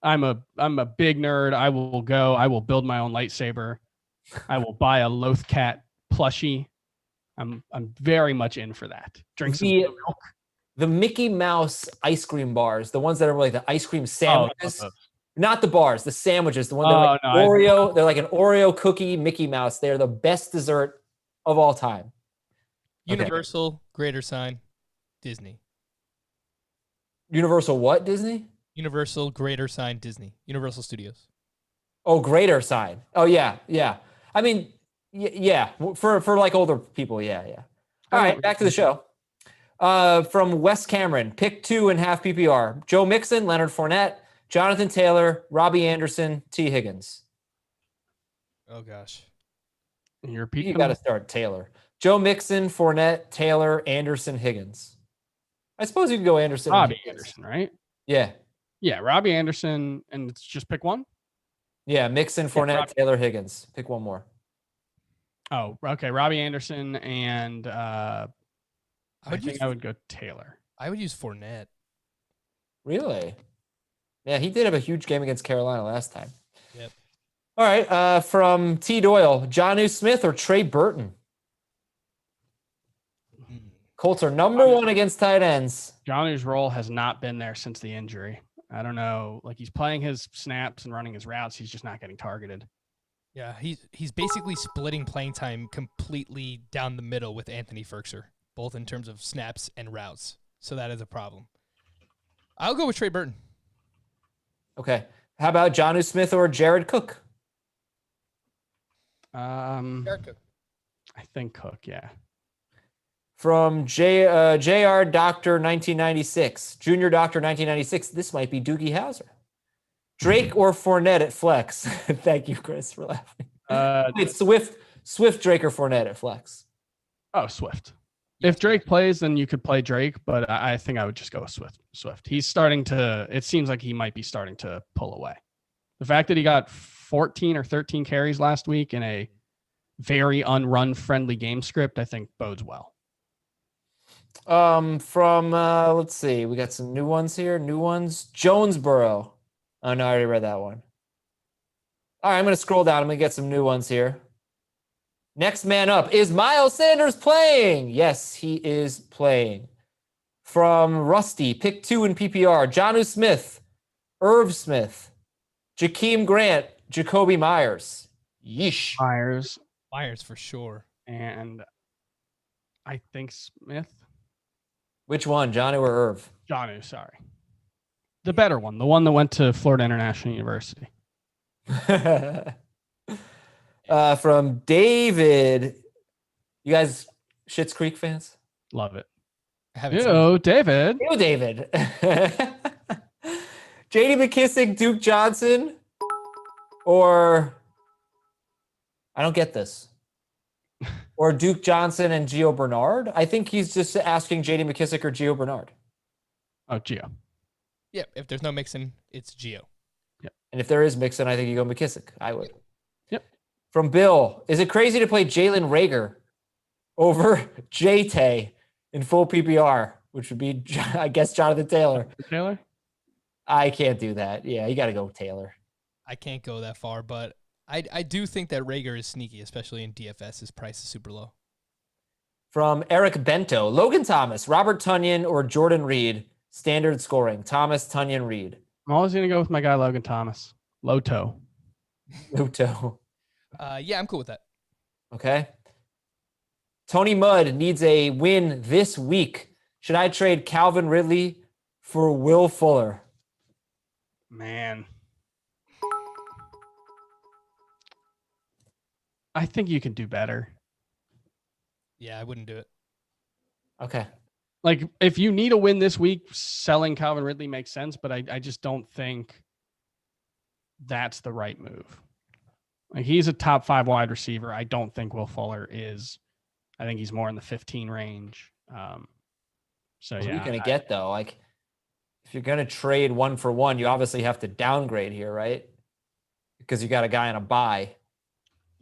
I'm a big nerd. I will go. I will build my own lightsaber. I will buy a Lothcat plushie. I'm very much in for that. Drink some milk. The Mickey Mouse ice cream bars, the ones that are like the ice cream sandwiches. Not the bars, the sandwiches. The one that Oreo. They're like an Oreo cookie Mickey Mouse. They're the best dessert of all time. Universal, greater sign, Disney. Universal what, Disney? Universal greater sign Disney. Universal Studios. Oh, greater sign. Oh, yeah. I mean, yeah. For like older people, yeah. All right, back to the show. From Wes Cameron, pick 2.5 PPR. Joe Mixon, Leonard Fournette, Jonathan Taylor, Robbie Anderson, T. Higgins. Oh, gosh. You got to start Taylor. Joe Mixon, Fournette, Taylor, Anderson, Higgins. I suppose you can go Anderson. Robbie Anderson, right? Yeah. Yeah, Robbie Anderson, and it's just pick one? Yeah, Mixon, Fournette, Taylor, Higgins. Pick one more. Oh, okay. Robbie Anderson and I would go Taylor. I would use Fournette. Really? Yeah, he did have a huge game against Carolina last time. Yep. All right, from T. Doyle, Jonnu Smith or Trey Burton? Colts are number 1 against tight ends. Jonnu's role has not been there since the injury. I don't know. Like, he's playing his snaps and running his routes. He's just not getting targeted. Yeah, he's basically splitting playing time completely down the middle with Anthony Ferkser, both in terms of snaps and routes. So that is a problem. I'll go with Trey Burton. Okay. How about Jonnu Smith or Jared Cook? Jared Cook. I think Cook, yeah. From JR Doctor 1996, Junior Doctor 1996, this might be Doogie Howser. Drake or Fournette at flex? Thank you, Chris, for laughing. It's Swift, Drake, or Fournette at flex? Oh, Swift. If Drake plays, then you could play Drake, but I think I would just go with Swift. He's starting to, it seems like he might be starting to pull away. The fact that he got 14 or 13 carries last week in a very unrun-friendly game script, I think bodes well. Let's see, we got some new ones here. Jonesboro. Oh, no, I already read that one. All right, I'm going to scroll down. I'm going to get some new ones here. Next man up. Is Miles Sanders playing? Yes, he is playing. From Rusty, pick 2 in PPR. Jonnu Smith, Irv Smith, Jakeem Grant, Jacoby Myers. Yeesh. Myers for sure. And I think Smith. Which one, Jonnu or Irv? Jonnu, sorry. The better one, the one that went to Florida International University. From David. You guys Schitt's Creek fans? Love it. Ew, David. Ew, David. J.D. McKissick, Duke Johnson, or I don't get this. Or Duke Johnson and Gio Bernard? I think he's just asking J.D. McKissick or Gio Bernard. Oh, Gio. Yep. If there's no Mixon, it's Gio. Yep. And if there is Mixon, I think you go McKissick. I would. Yep. From Bill, is it crazy to play Jalen Reagor over J-Tay in full PPR, which would be, I guess, Jonathan Taylor? Taylor? I can't do that. Yeah, you got to go Taylor. I can't go that far, but I do think that Reagor is sneaky, especially in DFS. His price is super low. From Eric Bento, Logan Thomas, Robert Tonyan, or Jordan Reed, standard scoring. Thomas, Tonyan, Reed. I'm always going to go with my guy, Logan Thomas. Low toe. Yeah, I'm cool with that. Okay. Tony Mudd needs a win this week. Should I trade Calvin Ridley for Will Fuller? Man. I think you can do better. Yeah, I wouldn't do it. Okay. Like, if you need a win this week, selling Calvin Ridley makes sense, but I just don't think that's the right move. Like, he's a top 5 wide receiver. I don't think Will Fuller is. I think he's more in the 15 range. So, what yeah. are you going to get, though? Like, if you're going to trade 1 for 1, you obviously have to downgrade here, right? Because you got a guy on a bye.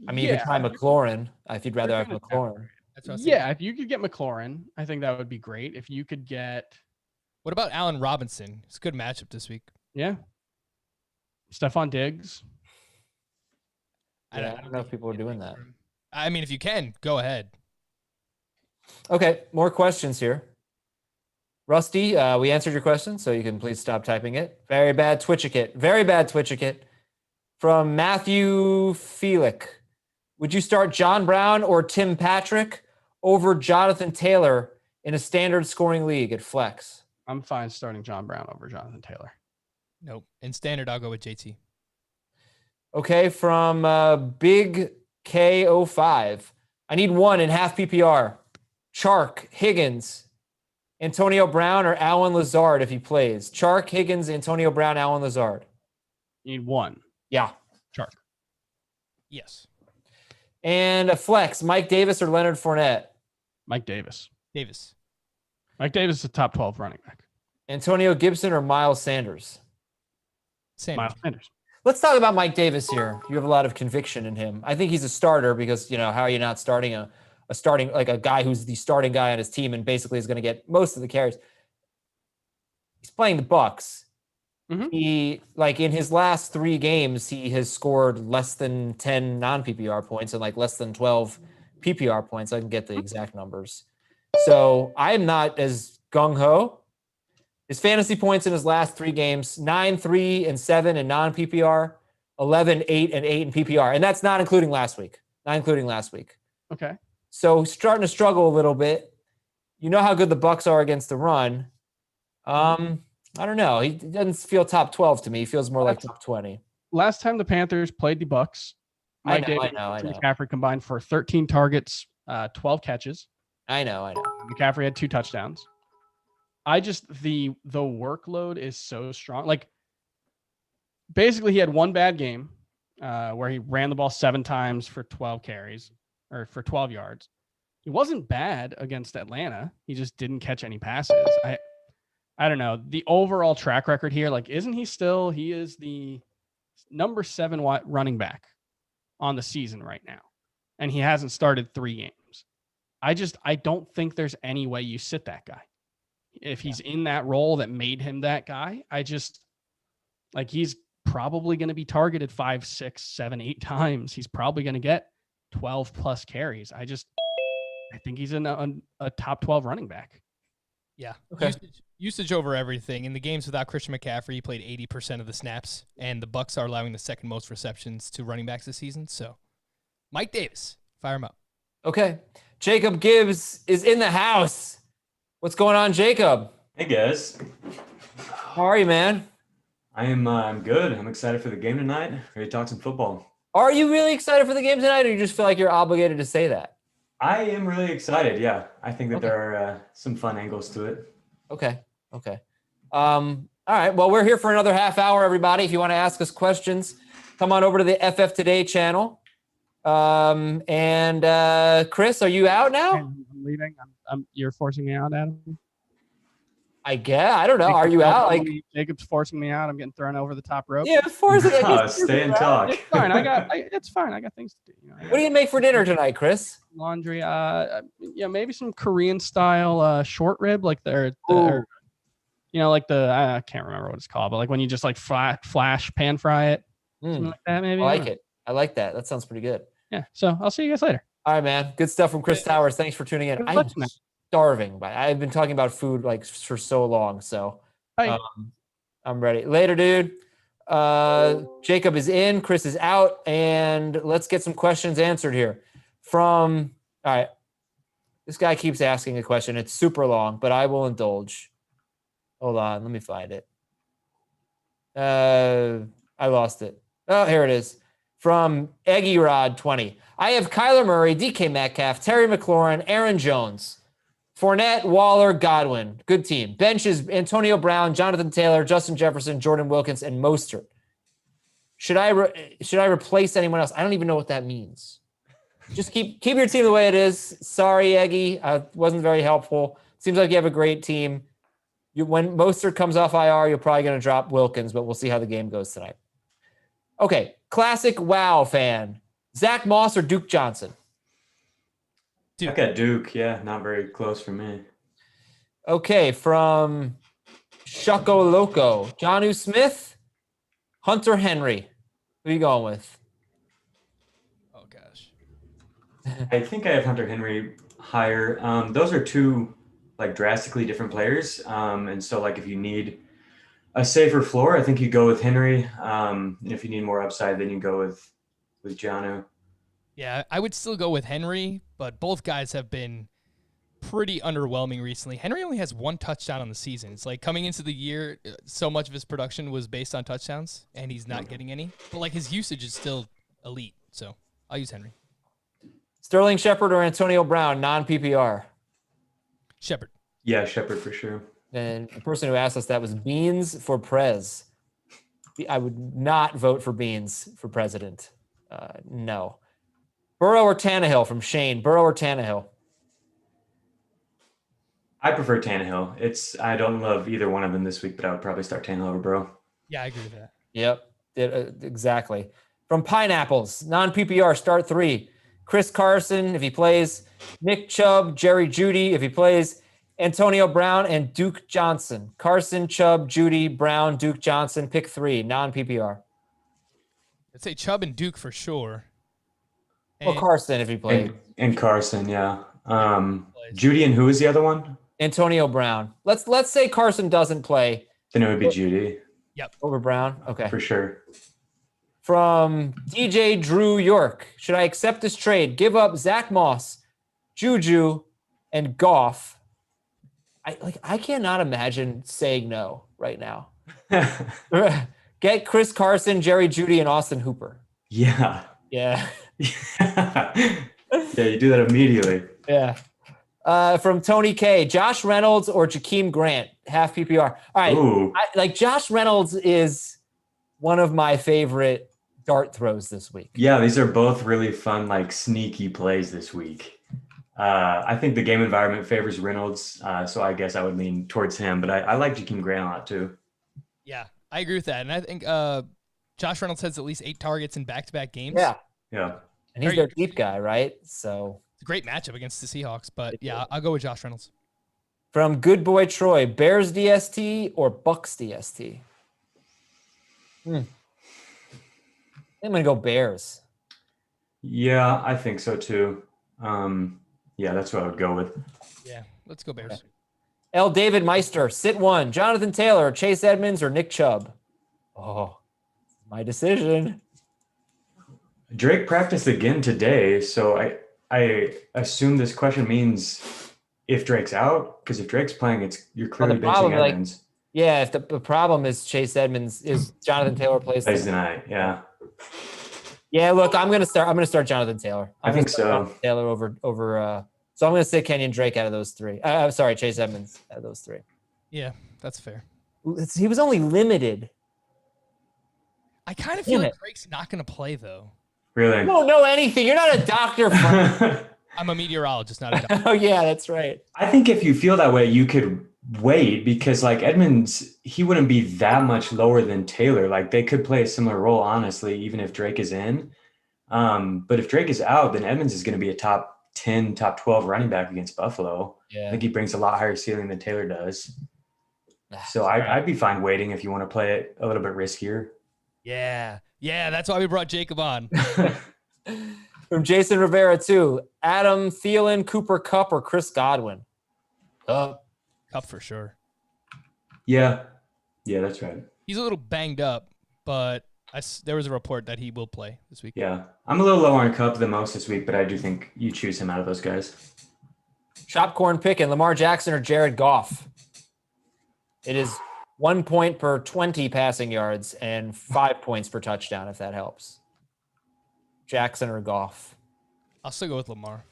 I mean, you could try McLaurin if you'd rather have McLaurin. Yeah, if you could get McLaurin, I think that would be great. If you could get... What about Allen Robinson? It's a good matchup this week. Yeah. Stephon Diggs. I don't know if people are doing that. I mean, if you can, go ahead. Okay, more questions here. Rusty, we answered your question, so you can please stop typing it. Very bad Twitchicate. Very bad Twitchicate. From Matthew Felick. Would you start John Brown or Tim Patrick over Jonathan Taylor in a standard scoring league at flex? I'm fine starting John Brown over Jonathan Taylor. Nope. In standard, I'll go with JT. Okay, from Big K05. I need one in half PPR. Chark, Higgins, Antonio Brown, or Allen Lazard if he plays. Chark, Higgins, Antonio Brown, Allen Lazard. You need one. Yeah. Chark. Yes. And a flex, Mike Davis or Leonard Fournette? Mike Davis. Mike Davis is a top 12 running back. Antonio Gibson or Miles Sanders? Miles Sanders. Let's talk about Mike Davis here. You have a lot of conviction in him. I think he's a starter because, how are you not starting a starting, like a guy who's the starting guy on his team and basically is going to get most of the carries? He's playing the Bucs. Mm-hmm. He, in his last 3 games, he has scored less than 10 non-PPR points and less than 12 PPR points. I can get the exact numbers. So I'm not as gung-ho. His fantasy points in his last 3 games, 9, 3, and 7 in non-PPR, 11, 8, and 8 in PPR. And that's not including last week. Okay. So he's starting to struggle a little bit. You know how good the Bucs are against the run. I don't know. He doesn't feel top 12 to me. He feels more like top 20. Last time the Panthers played the Bucs, Mike Davis and McCaffrey combined for 13 targets, 12 catches. I know. McCaffrey had 2 touchdowns. The workload is so strong. Basically, he had one bad game where he ran the ball 7 times for 12 carries or for 12 yards. He wasn't bad against Atlanta. He just didn't catch any passes. I don't know. The overall track record here, isn't he still? He is the number 7 running back on the season right now, and he hasn't started 3 games. I don't think there's any way you sit that guy. If he's in that role that made him that guy, he's probably going to be targeted 5, 6, 7, 8 times. He's probably going to get 12 plus carries. I think he's in a top 12 running back. Yeah. Okay. Usage over everything. In the games without Christian McCaffrey, he played 80% of the snaps, and the Bucs are allowing the second most receptions to running backs this season. So, Mike Davis, fire him up. Okay. Jacob Gibbs is in the house. What's going on, Jacob? Hey, guys. How are you, man? I'm good. I'm excited for the game tonight. Ready to talk some football. Are you really excited for the game tonight, or you just feel like you're obligated to say that? I am really excited, yeah. I think that there are some fun angles to it. Okay. All right. Well, we're here for another half hour, everybody. If you want to ask us questions, come on over to the FF Today channel. Chris, are you out now? I'm leaving. You're forcing me out, Adam? I guess. I don't know. Are you out? Jacob's forcing me out. I'm getting thrown over the top rope. Yeah, forcing me. Stay and talk. It's fine. It's fine. I got things to do. What do you make for dinner tonight, Chris? Laundry. Maybe some Korean style short rib, I can't remember what it's called, but when you just flash pan fry it, something like that. Maybe. I like it. I like that. That sounds pretty good. Yeah. So I'll see you guys later. All right, man. Good stuff from Chris Towers. Thanks for tuning in. I'm starving, but I've been talking about food for so long, so I'm ready. Later, dude. Jacob is in, Chris is out, and let's get some questions answered here. All right, this guy keeps asking a question. It's super long, but I will indulge. Hold on, let me find it. I lost it. Oh, here it is. From Eggy Rod 20. I have Kyler Murray, DK Metcalf, Terry McLaurin, Aaron Jones, Fournette, Waller, Godwin. Good team. Bench is Antonio Brown, Jonathan Taylor, Justin Jefferson, Jordan Wilkins, and Mostert. Should I replace anyone else? I don't even know what that means. Just keep your team the way it is. Sorry, Eggy. Wasn't very helpful. Seems like you have a great team. When Mostert comes off IR, you're probably going to drop Wilkins, but we'll see how the game goes tonight. Okay, classic WoW fan. Zach Moss or Duke Johnson? I got Duke, yeah. Not very close for me. Okay, from Shucko Loco. Jonnu Smith, Hunter Henry. Who are you going with? Oh, gosh. I think I have Hunter Henry higher. Those are two drastically different players. And so if you need a safer floor, I think you go with Henry. And if you need more upside, then you go with Jonnu. Yeah, I would still go with Henry, but both guys have been pretty underwhelming recently. Henry only has 1 touchdown on the season. It's like coming into the year, so much of his production was based on touchdowns, and he's not getting any. But like his usage is still elite, so I'll use Henry. Sterling Shepard or Antonio Brown, non-PPR? Shepard. Yeah, Shepard for sure. And the person who asked us that was Beans for Prez. I would not vote for Beans for president. No. Burrow or Tannehill from Shane. Burrow or Tannehill? I prefer Tannehill. I don't love either one of them this week, but I would probably start Tannehill over Burrow. Yeah, I agree with that. Yep, exactly. From Pineapples, non-PPR, start 3. Chris Carson, if he plays. Nick Chubb, Jerry Jeudy, if he plays. Antonio Brown and Duke Johnson. Carson, Chubb, Jeudy, Brown, Duke Johnson. Pick 3, non-PPR. I'd say Chubb and Duke for sure. Well, Carson if he plays. And Carson, yeah. Jeudy and who is the other one? Antonio Brown. Let's say Carson doesn't play. Then it would be Jeudy. Yep. Over Brown? Okay. For sure. From DJ Drew York. Should I accept this trade? Give up Zach Moss, Juju, and Goff. I cannot imagine saying no right now. Get Chris Carson, Jerry Jeudy, and Austin Hooper. Yeah. Yeah. Yeah, you do that immediately. Yeah. From Tony K, Josh Reynolds or Jakeem Grant, half PPR. All right. Josh Reynolds is one of my favorite dart throws this week. Yeah, these are both really fun, like sneaky plays this week. I think the game environment favors Reynolds, so I guess I would lean towards him. But I like Jakeem Grant a lot too. Yeah, I agree with that, and I think Josh Reynolds has at least 8 targets in back-to-back games. Yeah. And he's their deep guy, right? So it's a great matchup against the Seahawks, but yeah, I'll go with Josh Reynolds. From Good Boy Troy, Bears DST or Bucks DST? I'm gonna go Bears. Yeah, I think so too. Yeah, that's what I would go with. Yeah, let's go Bears. Okay. L. David Meister, sit 1. Jonathan Taylor, Chase Edmonds, or Nick Chubb? Oh, my decision. Drake practiced again today, so I assume this question means if Drake's out, because if Drake's playing, you're clearly benching Edmonds. If the problem is Chase Edmonds, is Jonathan Taylor plays tonight. Yeah. Yeah, look, I'm gonna start Jonathan Taylor. I think so. Taylor over. So I'm gonna say Kenyon Drake out of those 3. Sorry, Chase Edmonds out of those 3. Yeah, that's fair. He was only limited. I kind of feel like Drake's not gonna play though. Really? You don't know anything. You're not a doctor. I'm a meteorologist, not a doctor. Oh yeah, that's right. I think if you feel that way, you could wait because like Edmonds, he wouldn't be that much lower than Taylor. Like they could play a similar role, honestly, even if Drake is in. But if Drake is out, then Edmonds is going to be a top 10, top 12 running back against Buffalo. Yeah. I think he brings a lot higher ceiling than Taylor does. So I'd be fine waiting if you want to play it a little bit riskier. Yeah, that's why we brought Jacob on. From Jason Rivera too. Adam Thielen, Cooper Kupp, or Chris Godwin? Kupp for sure. Yeah, that's right. He's a little banged up, but there was a report that he will play this week. Yeah, I'm a little lower on Kupp than most this week, but I do think you choose him out of those guys. Shopcorn picking Lamar Jackson or Jared Goff? It is 1 point per 20 passing yards and 5 points per touchdown, if that helps. Jackson or Goff? I'll still go with Lamar.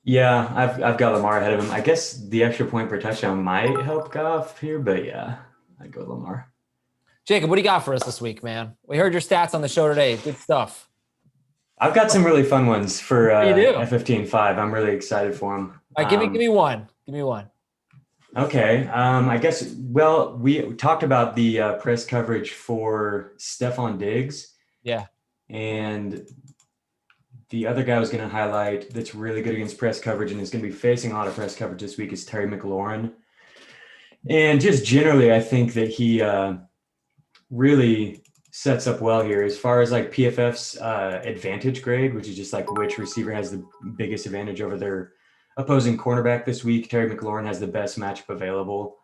Yeah, I've got Lamar ahead of him. I guess the extra point per touchdown might help Goff here, but yeah, I'd go with Lamar. Jacob, what do you got for us this week, man? We heard your stats on the show today. Good stuff. I've got some really fun ones for FFT and 5. I'm really excited for them. All right, give me one. Give me one. Okay. I guess, well, we talked about the press coverage for Stephon Diggs. Yeah. And the other guy I was going to highlight that's really good against press coverage and is going to be facing a lot of press coverage this week is Terry McLaurin. And just generally, I think that he really sets up well here as far as like PFF's advantage grade, which is just like which receiver has the biggest advantage over their opposing cornerback this week. Terry McLaurin has the best matchup available.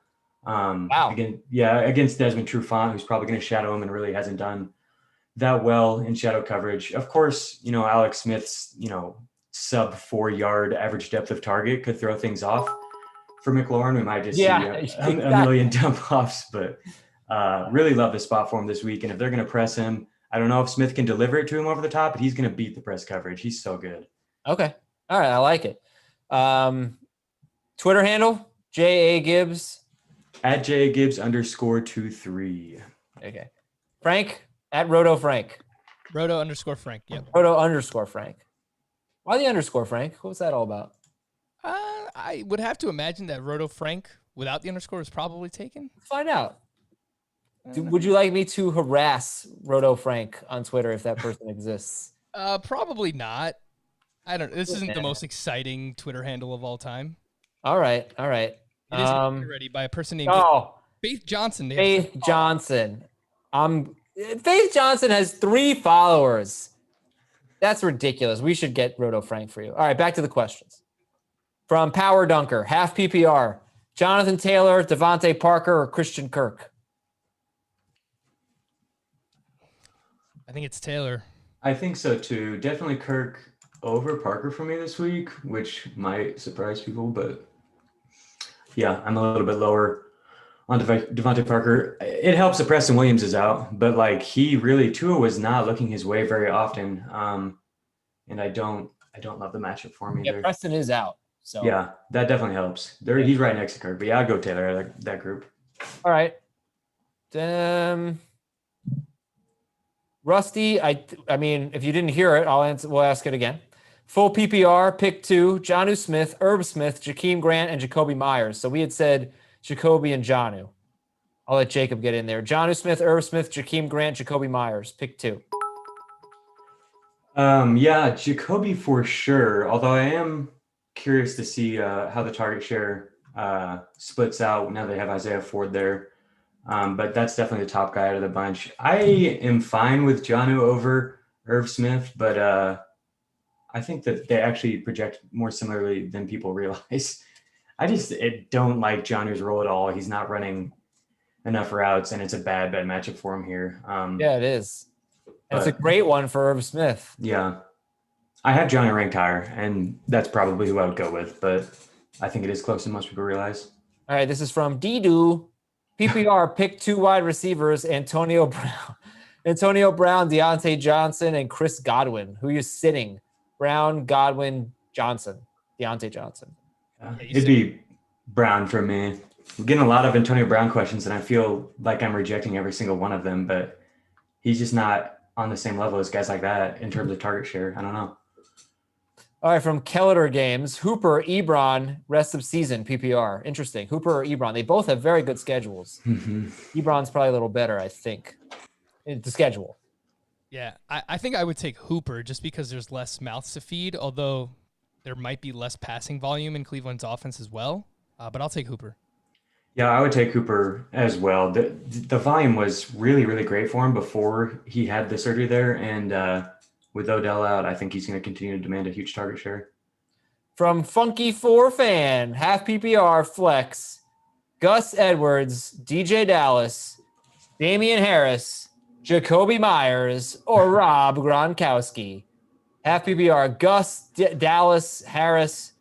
Wow. Against Desmond Trufant, who's probably going to shadow him and really hasn't done that well in shadow coverage. Of course, Alex Smith's, sub 4-yard average depth of target could throw things off for McLaurin. We might just see a million dump offs, but really love the spot for him this week. And if they're going to press him, I don't know if Smith can deliver it to him over the top, but he's going to beat the press coverage. He's so good. Okay. All right. I like it. Twitter handle, J.A. Gibbs. At J.A. Gibbs _23. Okay. Frank, at Roto Frank. Roto_Frank. Yep. Roto_Frank. Why the underscore, Frank? What was that all about? I would have to imagine that Roto Frank without the underscore is probably taken. Let's find out. Would you like me to harass Roto Frank on Twitter if that person exists? Probably not. I don't. This isn't the most exciting Twitter handle of all time. All right. It is already by a person named Faith Johnson. Faith Johnson. Faith Johnson has 3 followers. That's ridiculous. We should get Roto Frank for you. All right, back to the questions. From Power Dunker, half PPR, Jonathan Taylor, Devontae Parker, or Christian Kirk? I think it's Taylor. I think so too. Definitely Kirk over Parker for me this week, which might surprise people, but yeah, I'm a little bit lower on Devontae Parker. It helps that Preston Williams is out, but like Tua was not looking his way very often. And I don't love the matchup for him either. Yeah, Preston is out. So yeah, that definitely helps. He's right next to Kirk, but yeah, I'd go Taylor. I like that group. All right. Rusty, I mean, if you didn't hear it, we'll ask it again. Full PPR, pick 2, Jonnu Smith, Herb Smith, Jakeem Grant, and Jacoby Myers. So we had said Jacoby and Jonnu. I'll let Jacob get in there. Jonnu Smith, Herb Smith, Jakeem Grant, Jacoby Myers. Pick 2. Yeah, Jacoby for sure. Although I am curious to see how the target share splits out now they have Isaiah Ford there. But that's definitely the top guy out of the bunch. I am fine with Jonnu over Irv Smith, but I think that they actually project more similarly than people realize. I don't like Jonnu's role at all. He's not running enough routes, and it's a bad matchup for him here. Yeah, it is. And it's a great one for Irv Smith. Yeah. I have Jonnu ranked higher, and that's probably who I would go with, but I think it is closer than most people realize. All right, this is from Didu. PPR, pick 2 wide receivers, Antonio Brown, Deontay Johnson, and Chris Godwin. Who are you sitting? Brown, Godwin, Johnson. Deontay Johnson. It'd be Brown for me. I'm getting a lot of Antonio Brown questions, and I feel like I'm rejecting every single one of them, but he's just not on the same level as guys like that in terms of target share. I don't know. All right, from Keller Games, Hooper, Ebron, rest of season, PPR. Interesting. Hooper or Ebron. They both have very good schedules. Mm-hmm. Ebron's probably a little better, I think, in the schedule. Yeah, I think I would take Hooper just because there's less mouths to feed, although there might be less passing volume in Cleveland's offense as well. But I'll take Hooper. Yeah, I would take Hooper as well. The volume was really, really great for him before he had the surgery there, and with Odell out, I think he's going to continue to demand a huge target share. From Funky 4 fan, half PPR flex, Gus Edwards, DJ Dallas, Damian Harris, Jacoby Myers, or Rob Gronkowski. Half PPR, Gus, Dallas, Harris,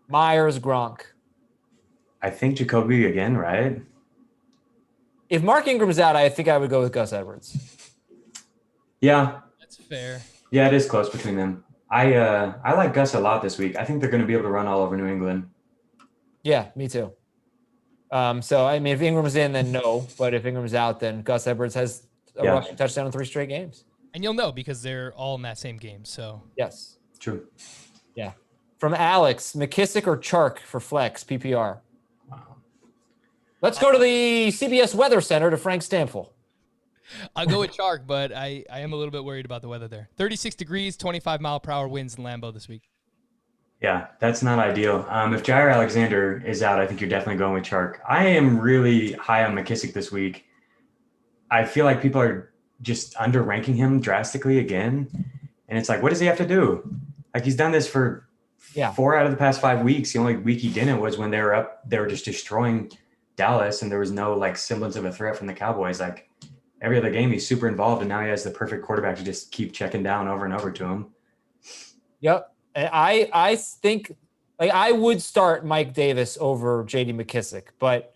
Myers, Gronk. I think Jacoby again, right? If Mark Ingram's out, I think I would go with Gus Edwards. Yeah. That's fair. Yeah, it is close between them. I like Gus a lot this week. I think they're going to be able to run all over New England. Yeah, me too. So, I mean, if Ingram's in, then no. But if Ingram's out, then Gus Edwards has a rushing touchdown in 3 straight games. And you'll know because they're all in that same game. So yes. True. Yeah. From Alex, McKissick or Chark for flex, PPR? Wow. Let's go to the CBS Weather Center to Frank Stanfield. I'll go with Chark, but I am a little bit worried about the weather there. 36 degrees, 25-mile-per-hour winds in Lambeau this week. Yeah, that's not ideal. If Jair Alexander is out, I think you're definitely going with Chark. I am really high on McKissick this week. I feel like people are just underranking him drastically again. And it's like, what does he have to do? Like, he's done this for 4 out of the past 5 weeks. The only week he didn't was when they were up. They were just destroying Dallas, and there was no, like, semblance of a threat from the Cowboys. Like, every other game, he's super involved, and now he has the perfect quarterback to just keep checking down over and over to him. Yep. And I think like I would start Mike Davis over J.D. McKissic, but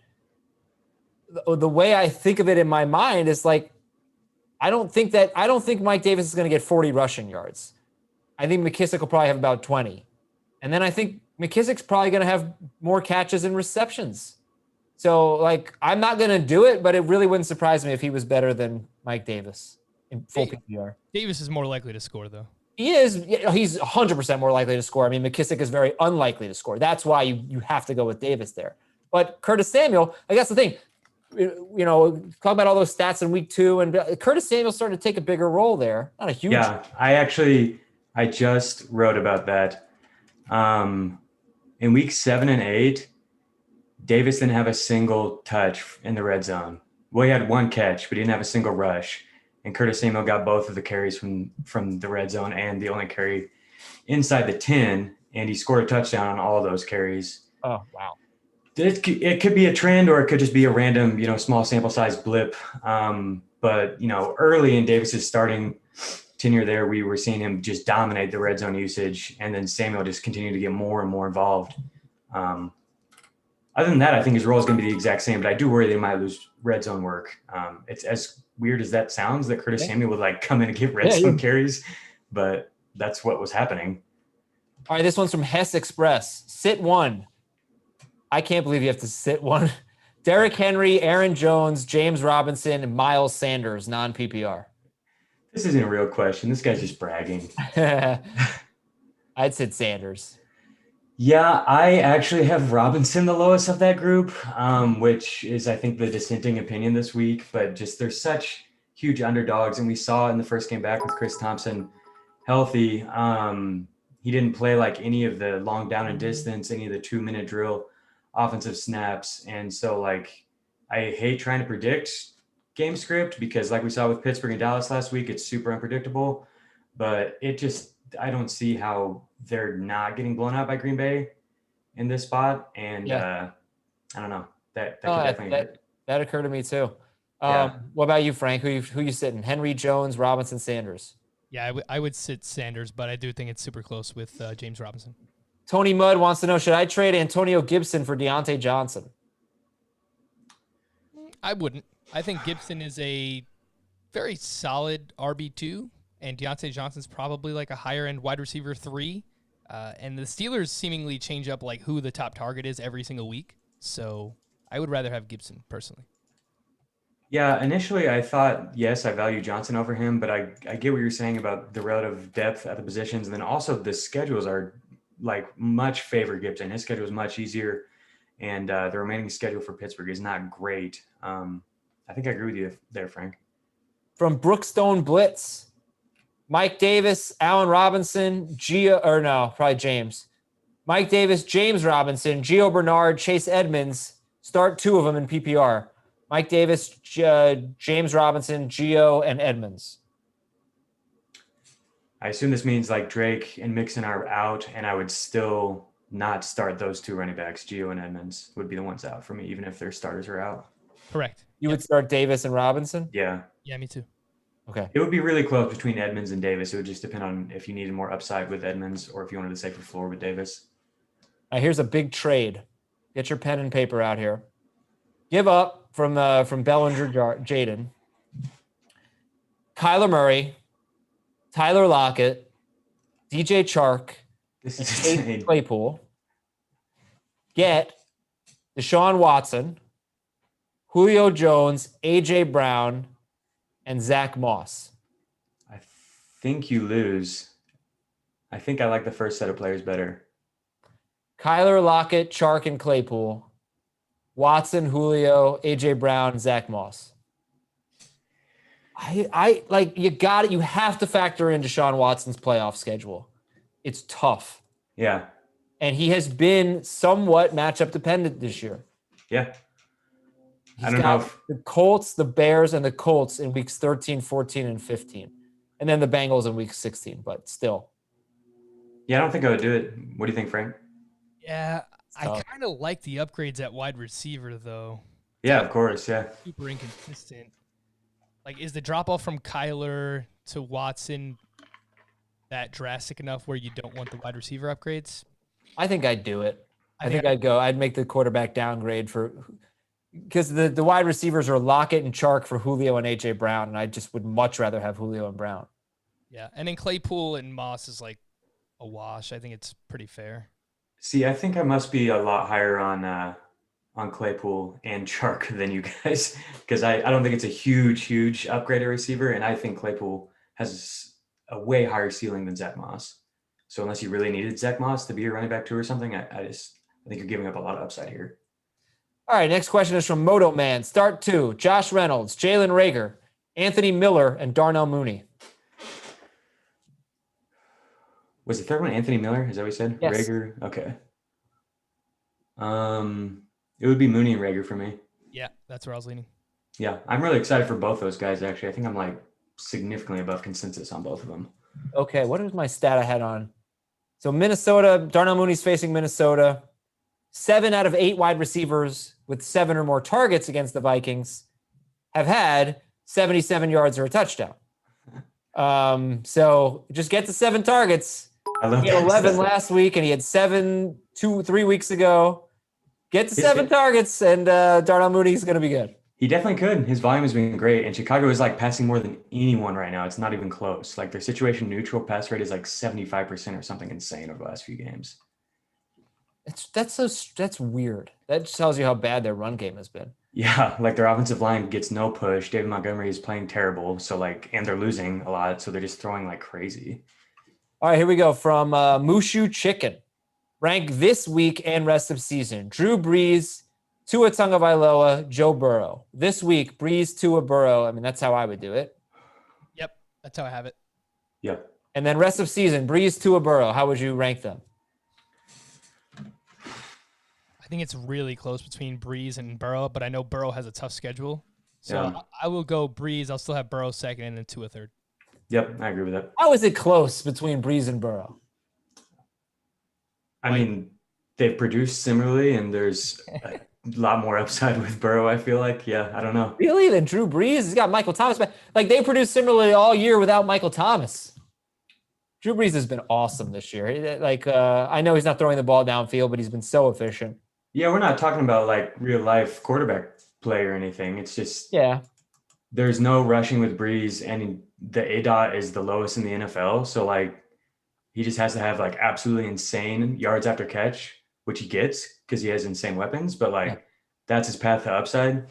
the way I think of it in my mind is like I don't think Mike Davis is going to get 40 rushing yards. I think McKissic will probably have about 20. And then I think McKissic's probably going to have more catches and receptions. So, like, I'm not going to do it, but it really wouldn't surprise me if he was better than Mike Davis in full PPR. Davis is more likely to score, though. He is. He's 100% more likely to score. I mean, McKissic is very unlikely to score. That's why you have to go with Davis there. But Curtis Samuel, I guess the thing, talk about all those stats in week 2, and Curtis Samuel's starting to take a bigger role there. Not a huge. Yeah, I just wrote about that. In week 7 and 8, Davis didn't have a single touch in the red zone. Well, he had 1 catch, but he didn't have a single rush. And Curtis Samuel got both of the carries from the red zone and the only carry inside the 10, and he scored a touchdown on all of those carries. Oh, wow. It could be a trend, or it could just be a random, small sample size blip. But early in Davis's starting tenure there, we were seeing him just dominate the red zone usage, and then Samuel just continued to get more and more involved. Other than that, I think his role is going to be the exact same, but I do worry they might lose red zone work. It's as weird as that sounds that Curtis Samuel would like come in and get red zone carries, but that's what was happening. All right, this one's from Hess Express. Sit 1. I can't believe you have to sit 1. Derrick Henry, Aaron Jones, James Robinson, and Miles Sanders, non-PPR. This isn't a real question. This guy's just bragging. I'd sit Sanders. Yeah, I actually have Robinson the lowest of that group, which is, I think, the dissenting opinion this week. But just they're such huge underdogs. And we saw in the first game back with Chris Thompson healthy, he didn't play like any of the long down and distance, any of the 2-minute drill offensive snaps. And so, like, I hate trying to predict game script because, like we saw with Pittsburgh and Dallas last week, it's super unpredictable. But I don't see how they're not getting blown out by Green Bay in this spot. And I don't know. That occurred to me too. Yeah. What about you, Frank? Who you sitting? Henry, Jones, Robinson, Sanders? Yeah, I would sit Sanders, but I do think it's super close with James Robinson. Tony Mudd wants to know, should I trade Antonio Gibson for Deontay Johnson? I wouldn't. I think Gibson is a very solid RB2, and Deontay Johnson's probably like a higher-end wide receiver 3. And the Steelers seemingly change up like who the top target is every single week. So I would rather have Gibson personally. Yeah, initially I thought, yes, I value Johnson over him, but I get what you're saying about the relative depth at the positions. And then also the schedules are like much favor Gibson. His schedule is much easier, and the remaining schedule for Pittsburgh is not great. I think I agree with you there, Frank. From Brookstone Blitz, Mike Davis, Allen Robinson, probably James. Mike Davis, James Robinson, Gio Bernard, Chase Edmonds. Start 2 of them in PPR. Mike Davis, James Robinson, Gio, and Edmonds. I assume this means like Drake and Mixon are out, and I would still not start those 2 running backs. Gio and Edmonds would be the ones out for me, even if their starters are out. Correct. You would start Davis and Robinson? Yeah. Yeah, me too. Okay. It would be really close between Edmonds and Davis. It would just depend on if you needed more upside with Edmonds or if you wanted a safer floor with Davis. All right, here's a big trade. Get your pen and paper out here. Give up from Bellinger Jaden. Kyler Murray, Tyler Lockett, DJ Chark, This and is Chase insane. Claypool. Get Deshaun Watson, Julio Jones, AJ Brown, and Zach Moss. I think you lose. I think I like the first set of players better. Kyler, Lockett, Chark, and Claypool. Watson, Julio, AJ Brown, Zach Moss. I like you have to factor in Deshaun Watson's playoff schedule. It's tough. Yeah. And he has been somewhat matchup dependent this year. Yeah. He's I don't got know if the Colts, the Bears, and the Colts in weeks 13, 14, and 15. And then the Bengals in week 16, but still. Yeah, I don't think I would do it. What do you think, Frank? Yeah, I kind of like the upgrades at wide receiver, though. Yeah, of course. Yeah. Super inconsistent. Like, is the drop off from Kyler to Watson that drastic enough where you don't want the wide receiver upgrades? I think I'd do it. I think I'd make the quarterback downgrade because the wide receivers are Lockett and Chark for Julio and AJ Brown, and I just would much rather have Julio and Brown. Yeah, and then Claypool and Moss is like a wash. I think it's pretty fair. See, I think I must be a lot higher on Claypool and Chark than you guys, because I don't think it's a huge upgrade at receiver, and I think Claypool has a way higher ceiling than Zach Moss. So unless you really needed Zach Moss to be your running back 2 or something, I think you're giving up a lot of upside here. All right, next question is from Moto Man. Start 2, Josh Reynolds, Jalen Reagor, Anthony Miller, and Darnell Mooney. Was the third one Anthony Miller? Is that what you said? Yes. Reagor? Okay. It would be Mooney and Reagor for me. Yeah, that's where I was leaning. Yeah, I'm really excited for both those guys, actually. I think I'm like significantly above consensus on both of them. Okay, what was my stat I had on? So Minnesota, Darnell Mooney's facing Minnesota. 7 out of 8 wide receivers with 7 or more targets against the Vikings have had 77 yards or a touchdown. So just get to 7 targets. I love he had 11 that. last week, and he had 7 3 weeks ago. Get to 7 targets, and Darnell Mooney's going to be good. He definitely could. His volume has been great, and Chicago is like passing more than anyone right now. It's not even close. Like their situation neutral pass rate is like 75% or something insane over the last few games. That's weird. That just tells you how bad their run game has been. Yeah, like their offensive line gets no push. David Montgomery is playing terrible, and they're losing a lot, so they're just throwing like crazy. All right, here we go from Mushu Chicken. Rank this week and rest of season: Drew Brees, Tua Tagovailoa, Joe Burrow. This week, Brees, Tua, Burrow. I mean, that's how I would do it. Yep, that's how I have it. Yep. And then rest of season: Brees, Tua, Burrow. How would you rank them? I think it's really close between Brees and Burrow, but I know Burrow has a tough schedule. So Yeah. I will go Brees. I'll still have Burrow second and then Tua third. Yep, I agree with that. How is it close between Brees and Burrow? I mean, they've produced similarly, and there's a lot more upside with Burrow, I feel like. Yeah, I don't know. Really? Than Drew Brees? He's got Michael Thomas back. Like, they produced similarly all year without Michael Thomas. Drew Brees has been awesome this year. Like, I know he's not throwing the ball downfield, but he's been so efficient. Yeah, we're not talking about like real life quarterback play or anything. It's just there's no rushing with Brees, and the ADOT is the lowest in the NFL. So like he just has to have like absolutely insane yards after catch, which he gets because he has insane weapons. But like that's his path to upside.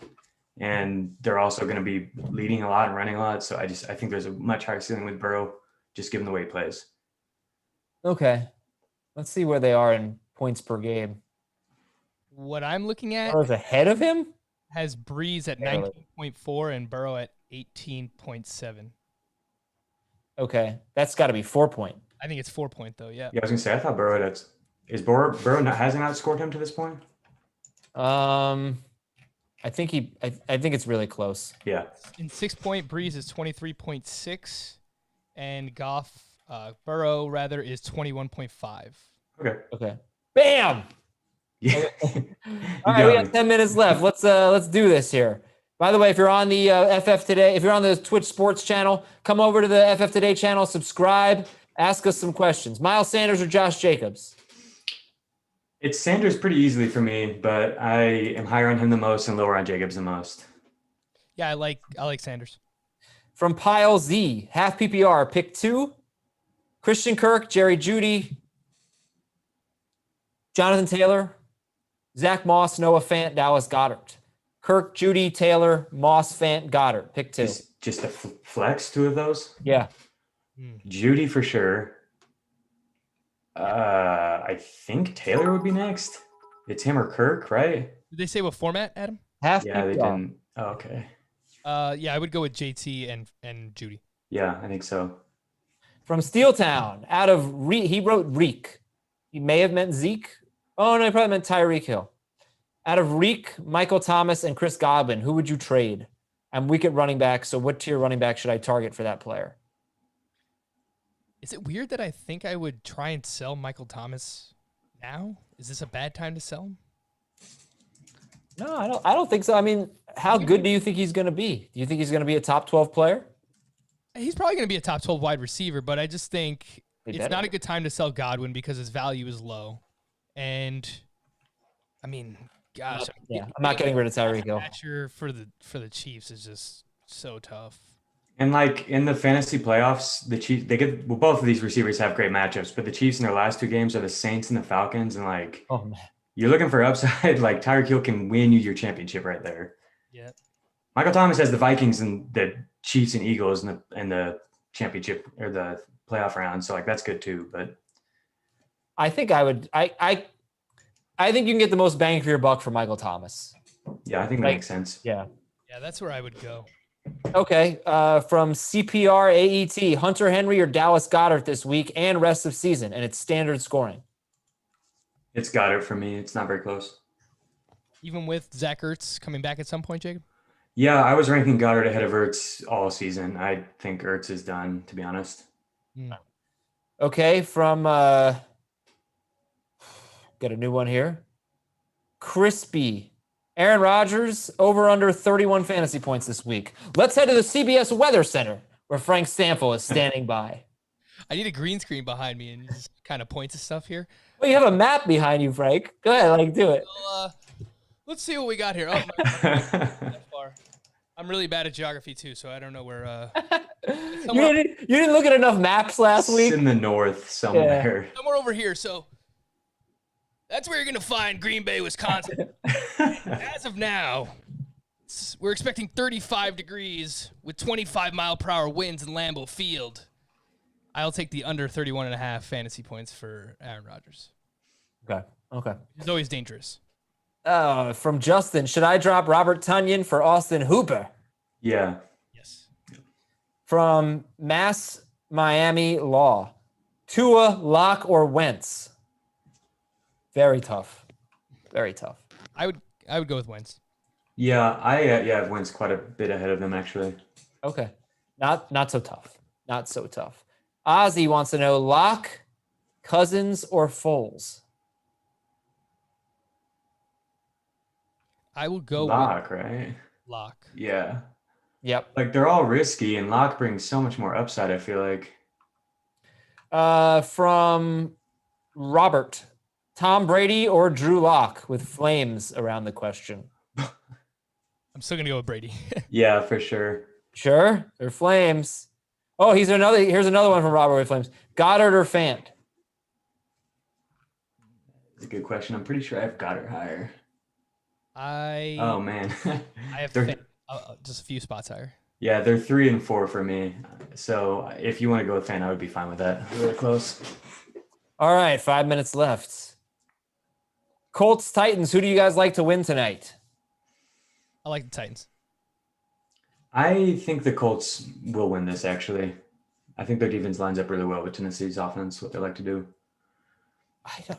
And they're also going to be leading a lot and running a lot. So I think there's a much higher ceiling with Burrow, just given the way he plays. Okay. Let's see where they are in points per game. What I'm looking at Burrow's ahead of him? has Brees at 19.4 and Burrow at 18.7. Okay. That's got to be 4 point. I think it's 4 point though. Yeah. Yeah, I was going to say, I thought Burrow hasn't outscored him to this point? I think it's really close. Yeah. In 6 point, Brees is 23.6 and Burrow rather is 21.5. Okay. Bam! Yeah. All right, we got 10 minutes left. Let's do this here. By the way, if you're on the FF Today, if you're on the Twitch Sports channel, come over to the FF Today channel, subscribe, ask us some questions. Miles Sanders or Josh Jacobs? It's Sanders pretty easily for me, but I am higher on him the most and lower on Jacobs the most. Yeah, I like Sanders. From Pile Z, half PPR, pick 2, Christian Kirk, Jerry Jeudy, Jonathan Taylor, Zach Moss, Noah Fant, Dallas Goedert. Kirk, Jeudy, Taylor, Moss, Fant, Goddard. Pick 2. Just a flex, 2 of those? Yeah. Jeudy for sure. I think Taylor would be next. It's him or Kirk, right? Did they say what format, Adam? Half Yeah, PPR. they didn't. Oh, okay. Yeah, I would go with JT and Jeudy. Yeah, I think so. From Steeltown, he wrote Reek. He may have meant Zeke. Oh, no, he probably meant Tyreek Hill. Out of Reek, Michael Thomas, and Chris Godwin, who would you trade? I'm weak at running back, so what tier running back should I target for that player? Is it weird that I think I would try and sell Michael Thomas now? Is this a bad time to sell him? No, I don't think so. I mean, how good do you think he's going to be? Do you think he's going to be a top 12 player? He's probably going to be a top 12 wide receiver, but I just think It's not a good time to sell Godwin because his value is low. And I mean, gosh, I'm not getting rid of Tyreek Hill. Catcher for the Chiefs is just so tough. And like in the fantasy playoffs, the Chiefs both of these receivers have great matchups, but the Chiefs in their last 2 games are the Saints and the Falcons, and like you're looking for upside. Like Tyreek Hill can win you your championship right there. Yeah. Michael Thomas has the Vikings and the Chiefs and Eagles in the championship or the playoff round, so like that's good too. But I think I think you can get the most bang for your buck for Michael Thomas. Yeah, I think that makes sense. Yeah. Yeah, that's where I would go. Okay. From CPR AET, Hunter Henry or Dallas Goedert this week and rest of season, and it's standard scoring. It's Goddard for me. It's not very close. Even with Zach Ertz coming back at some point, Jacob? Yeah, I was ranking Goddard ahead of Ertz all season. I think Ertz is done, to be honest. Okay, from get a new one here. Crispy. Aaron Rodgers, over under 31 fantasy points this week. Let's head to the CBS Weather Center, where Frank Stanfill is standing by. I need a green screen behind me and just kind of point to stuff here. Well, you have a map behind you, Frank. Go ahead, do it. Well, let's see what we got here. Oh, that far. I'm really bad at geography too, so I don't know where. You didn't look at enough maps last week. It's in the north somewhere. Yeah. Somewhere over here. So that's where you're gonna find Green Bay, Wisconsin. As of now, we're expecting 35 degrees with 25-mile-per-hour winds in Lambeau Field. I'll take the under 31.5 fantasy points for Aaron Rodgers. Okay. He's always dangerous. From Justin, should I drop Robert Tonyan for Austin Hooper? Yeah. Yes. From Mass Miami Law, Tua, Locke, or Wentz? Very tough. Very tough. I would go with Wentz. Yeah, I have Wentz quite a bit ahead of them actually. Okay. Not so tough. Not so tough. Ozzy wants to know Locke, Cousins, or Foles? I will go Locke, with right? Locke. Yeah. Yep. Like they're all risky, and Locke brings so much more upside, I feel like. From Robert, Tom Brady or Drew Lock with flames around the question. I'm still gonna go with Brady. Yeah, for sure. Sure, they're flames. Oh, here's another one from Robert with flames. Goddard or Fant? That's a good question. I'm pretty sure I've got her higher. Oh man. I have just a few spots higher. Yeah, they're 3 and 4 for me. So if you want to go with Fan, I would be fine with that. Really close. All right, 5 minutes left. Colts, Titans, who do you guys like to win tonight? I like the Titans. I think the Colts will win this, actually. I think their defense lines up really well with Tennessee's offense, what they like to do.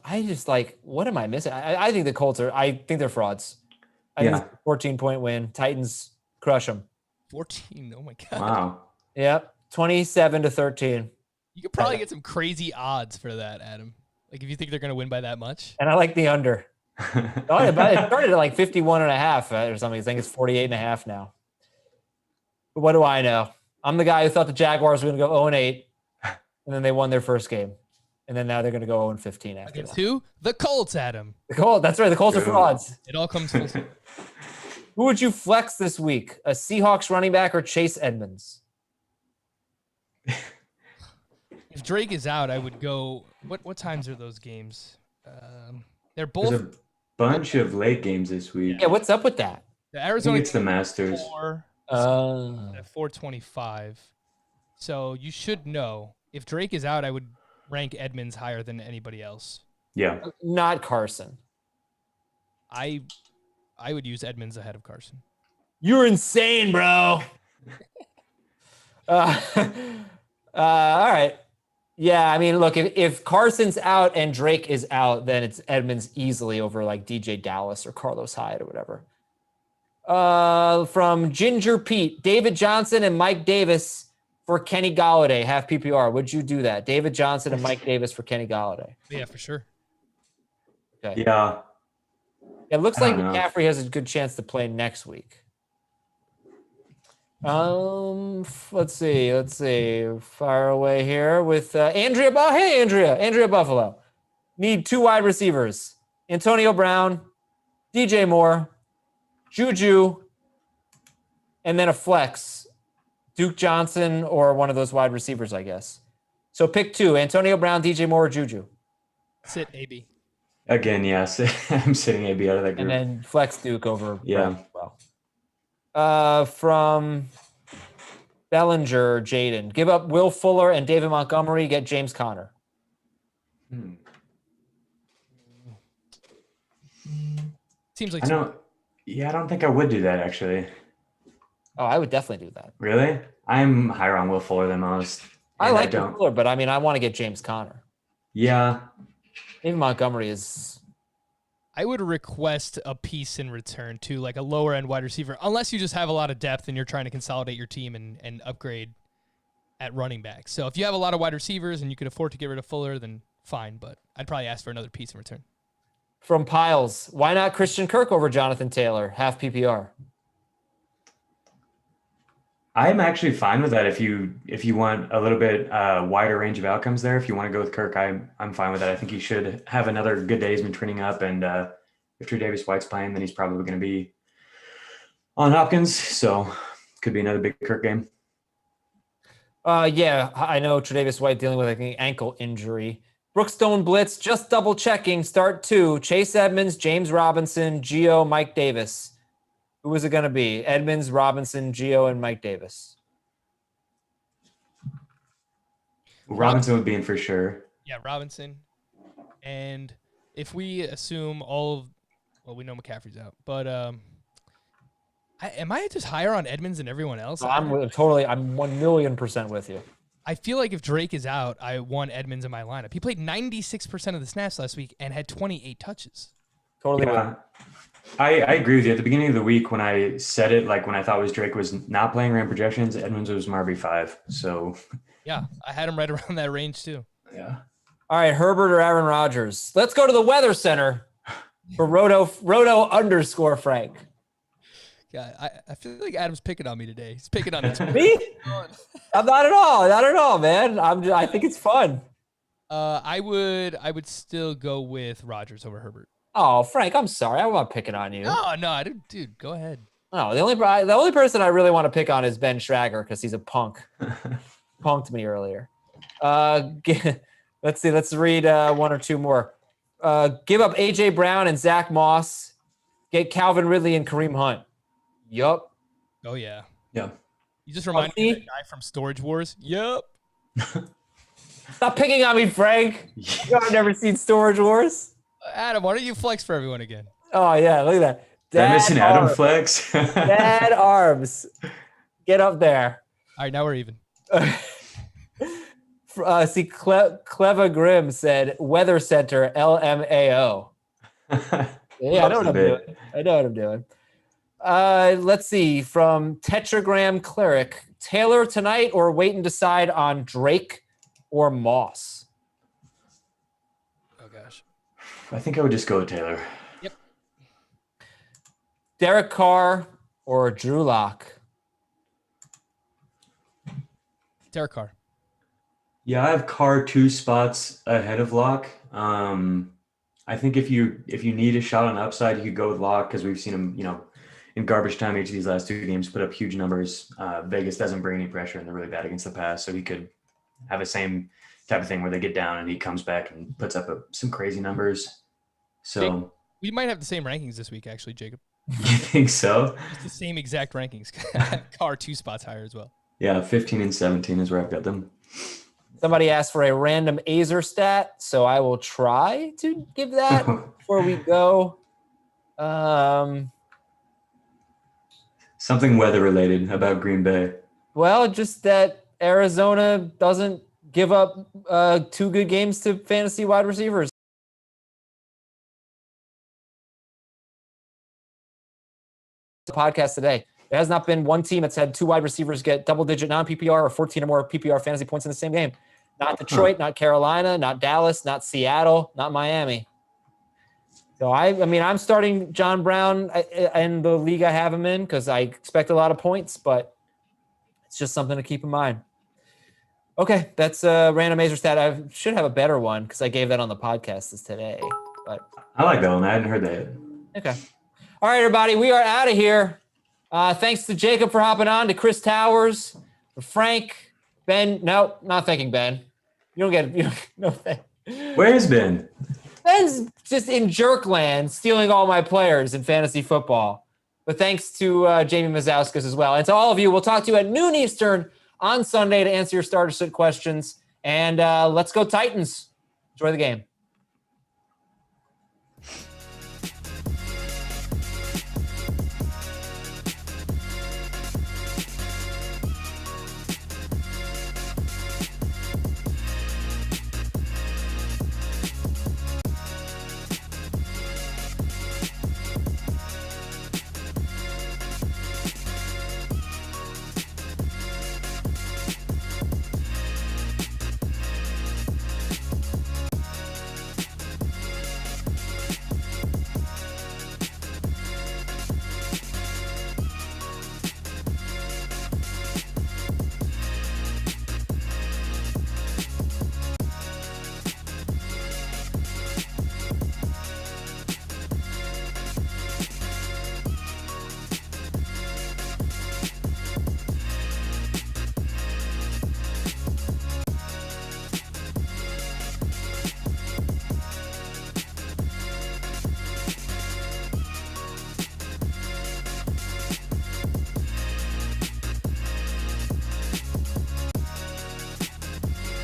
I just like, what am I missing? I think the Colts I think they're frauds. I think it's a 14-point win. Titans crush them. 14. Oh my God. Wow. Yep. 27-13. You could probably get some crazy odds for that, Adam. Like if you think they're going to win by that much. And I like the under. It started at like 51.5 or something. I think it's 48.5 now. But what do I know? I'm the guy who thought the Jaguars were going to go 0-8, and then they won their first game. And then now they're going to go 0-15 after Against that. who? The Colts, Adam. The Colts. That's right. The Colts are frauds. It all comes full circle. Who would you flex this week? A Seahawks running back or Chase Edmonds? If Drake is out, I would go. What times are those games? They're both. There's a bunch of late games this week. Yeah, what's up with that? The Arizona. It's the Masters. At 425. So you should know. If Drake is out, I would rank Edmonds higher than anybody else. Yeah. Not Carson. I would use Edmonds ahead of Carson. You're insane, bro. All right. Yeah, I mean, look, if Carson's out and Drake is out, then it's Edmonds easily over like DJ Dallas or Carlos Hyde or whatever. From Ginger Pete, David Johnson and Mike Davis for Kenny Golladay, half PPR. Would you do that? David Johnson and Mike Davis for Kenny Golladay. Yeah, for sure. Okay. Yeah. It looks like McCaffrey has a good chance to play next week. Let's see. Fire away here with Andrea. Hey, Andrea Buffalo. Need 2 wide receivers: Antonio Brown, DJ Moore, Juju, and then a flex, Duke Johnson or one of those wide receivers, I guess. So pick 2: Antonio Brown, DJ Moore, or Juju. Sit AB. Again, yes. I'm sitting AB out of that group. And then flex Duke over. Yeah. Well. From Bellinger, Jaden. Give up Will Fuller and David Montgomery. Get James Conner. Seems like I don't think I would do that, actually. Oh, I would definitely do that. Really? I'm higher on Will Fuller than most. I like Will Fuller, but I want to get James Conner. Yeah. David Montgomery is... I would request a piece in return to like a lower end wide receiver, unless you just have a lot of depth and you're trying to consolidate your team and upgrade at running back. So if you have a lot of wide receivers and you can afford to get rid of Fuller, then fine. But I'd probably ask for another piece in return. From Piles, why not Christian Kirk over Jonathan Taylor? Half PPR. I'm actually fine with that. If you want a little bit wider range of outcomes there, if you want to go with Kirk, I'm fine with that. I think he should have another good day. He's been trending up, and if Tre'Davious White's playing, then he's probably going to be on Hopkins. So could be another big Kirk game. Yeah, I know Tre'Davious White dealing with an ankle injury. Brookstone Blitz, just double checking. Start 2: Chase Edmonds, James Robinson, Gio, Mike Davis. Who is it going to be? Edmonds, Robinson, Gio, and Mike Davis. Robinson would be in for sure. Yeah, Robinson. And if we assume we know McCaffrey's out, but am I just higher on Edmonds than everyone else? I'm 1,000,000% with you. I feel like if Drake is out, I want Edmonds in my lineup. He played 96% of the snaps last week and had 28 touches. Totally. Yeah. I agree with you. At the beginning of the week, when I said it, like when I thought Drake was not playing around projections, Edmonds was my RB5. So yeah, I had him right around that range too. Yeah. All right, Herbert or Aaron Rodgers? Let's go to the Weather Center for Roto _ Frank. Yeah, I feel like Adam's picking on me today. He's picking on me. Me? I'm not at all, man. I think it's fun. I would still go with Rodgers over Herbert. Oh, Frank, I'm sorry. I'm not picking on you. No, I didn't, dude. Go ahead. No, the only person I really want to pick on is Ben Schrager because he's a punk. Punked me earlier. Let's see. Let's read one or two more. Give up AJ Brown and Zach Moss. Get Calvin Ridley and Kareem Hunt. Yup. Oh yeah. Yeah. You just reminded me of that guy from Storage Wars. Yup. Stop picking on me, Frank. I've never seen Storage Wars. Adam, why don't you flex for everyone again? Oh yeah, look at that. Did I miss an Adam flex? Dad arms. Get up there. All right, now we're even. See, Cleva Grimm said Weather Center LMAO. Yeah, I know what I'm doing. Let's see. From Tetragram Cleric, Taylor tonight or wait and decide on Drake or Moss? Oh gosh. I think I would just go with Taylor. Yep. Derek Carr or Drew Lock? Derek Carr. Yeah, I have Carr 2 spots ahead of Lock. I think if you need a shot on upside, you could go with Lock because we've seen him, in garbage time each of these last 2 games put up huge numbers. Vegas doesn't bring any pressure and they're really bad against the pass, so he could have the same type of thing where they get down and he comes back and puts up some crazy numbers. So we might have the same rankings this week, actually, Jacob. You think so? It's the same exact rankings. Carr 2 spots higher as well. Yeah, 15 and 17 is where I've got them. Somebody asked for a random Azer stat, so I will try to give that before we go. Something weather related about Green Bay. Well, just that Arizona doesn't give up 2 good games to fantasy wide receivers. Podcast today. There has not been one team that's had 2 wide receivers get double-digit non-PPR or 14 or more PPR fantasy points in the same game. Not Detroit, not Carolina, not Dallas, not Seattle, not Miami. So I'm starting John Brown in the league I have him in because I expect a lot of points, but It's just something to keep in mind. Okay, that's a random Mazer stat. I should have a better one because I gave that on the podcast this today. But I like that one. I hadn't heard that yet. Okay. All right, everybody, we are out of here. Thanks to Jacob for hopping on, to Chris Towers, for Frank, Ben. No, not thanking Ben. You don't get no thank. Where's Ben? Ben's just in Jerkland stealing all my players in fantasy football. But thanks to Jamie Mazauskas as well. And to all of you, we'll talk to you at noon Eastern on Sunday to answer your starter sit questions. And let's go Titans. Enjoy the game.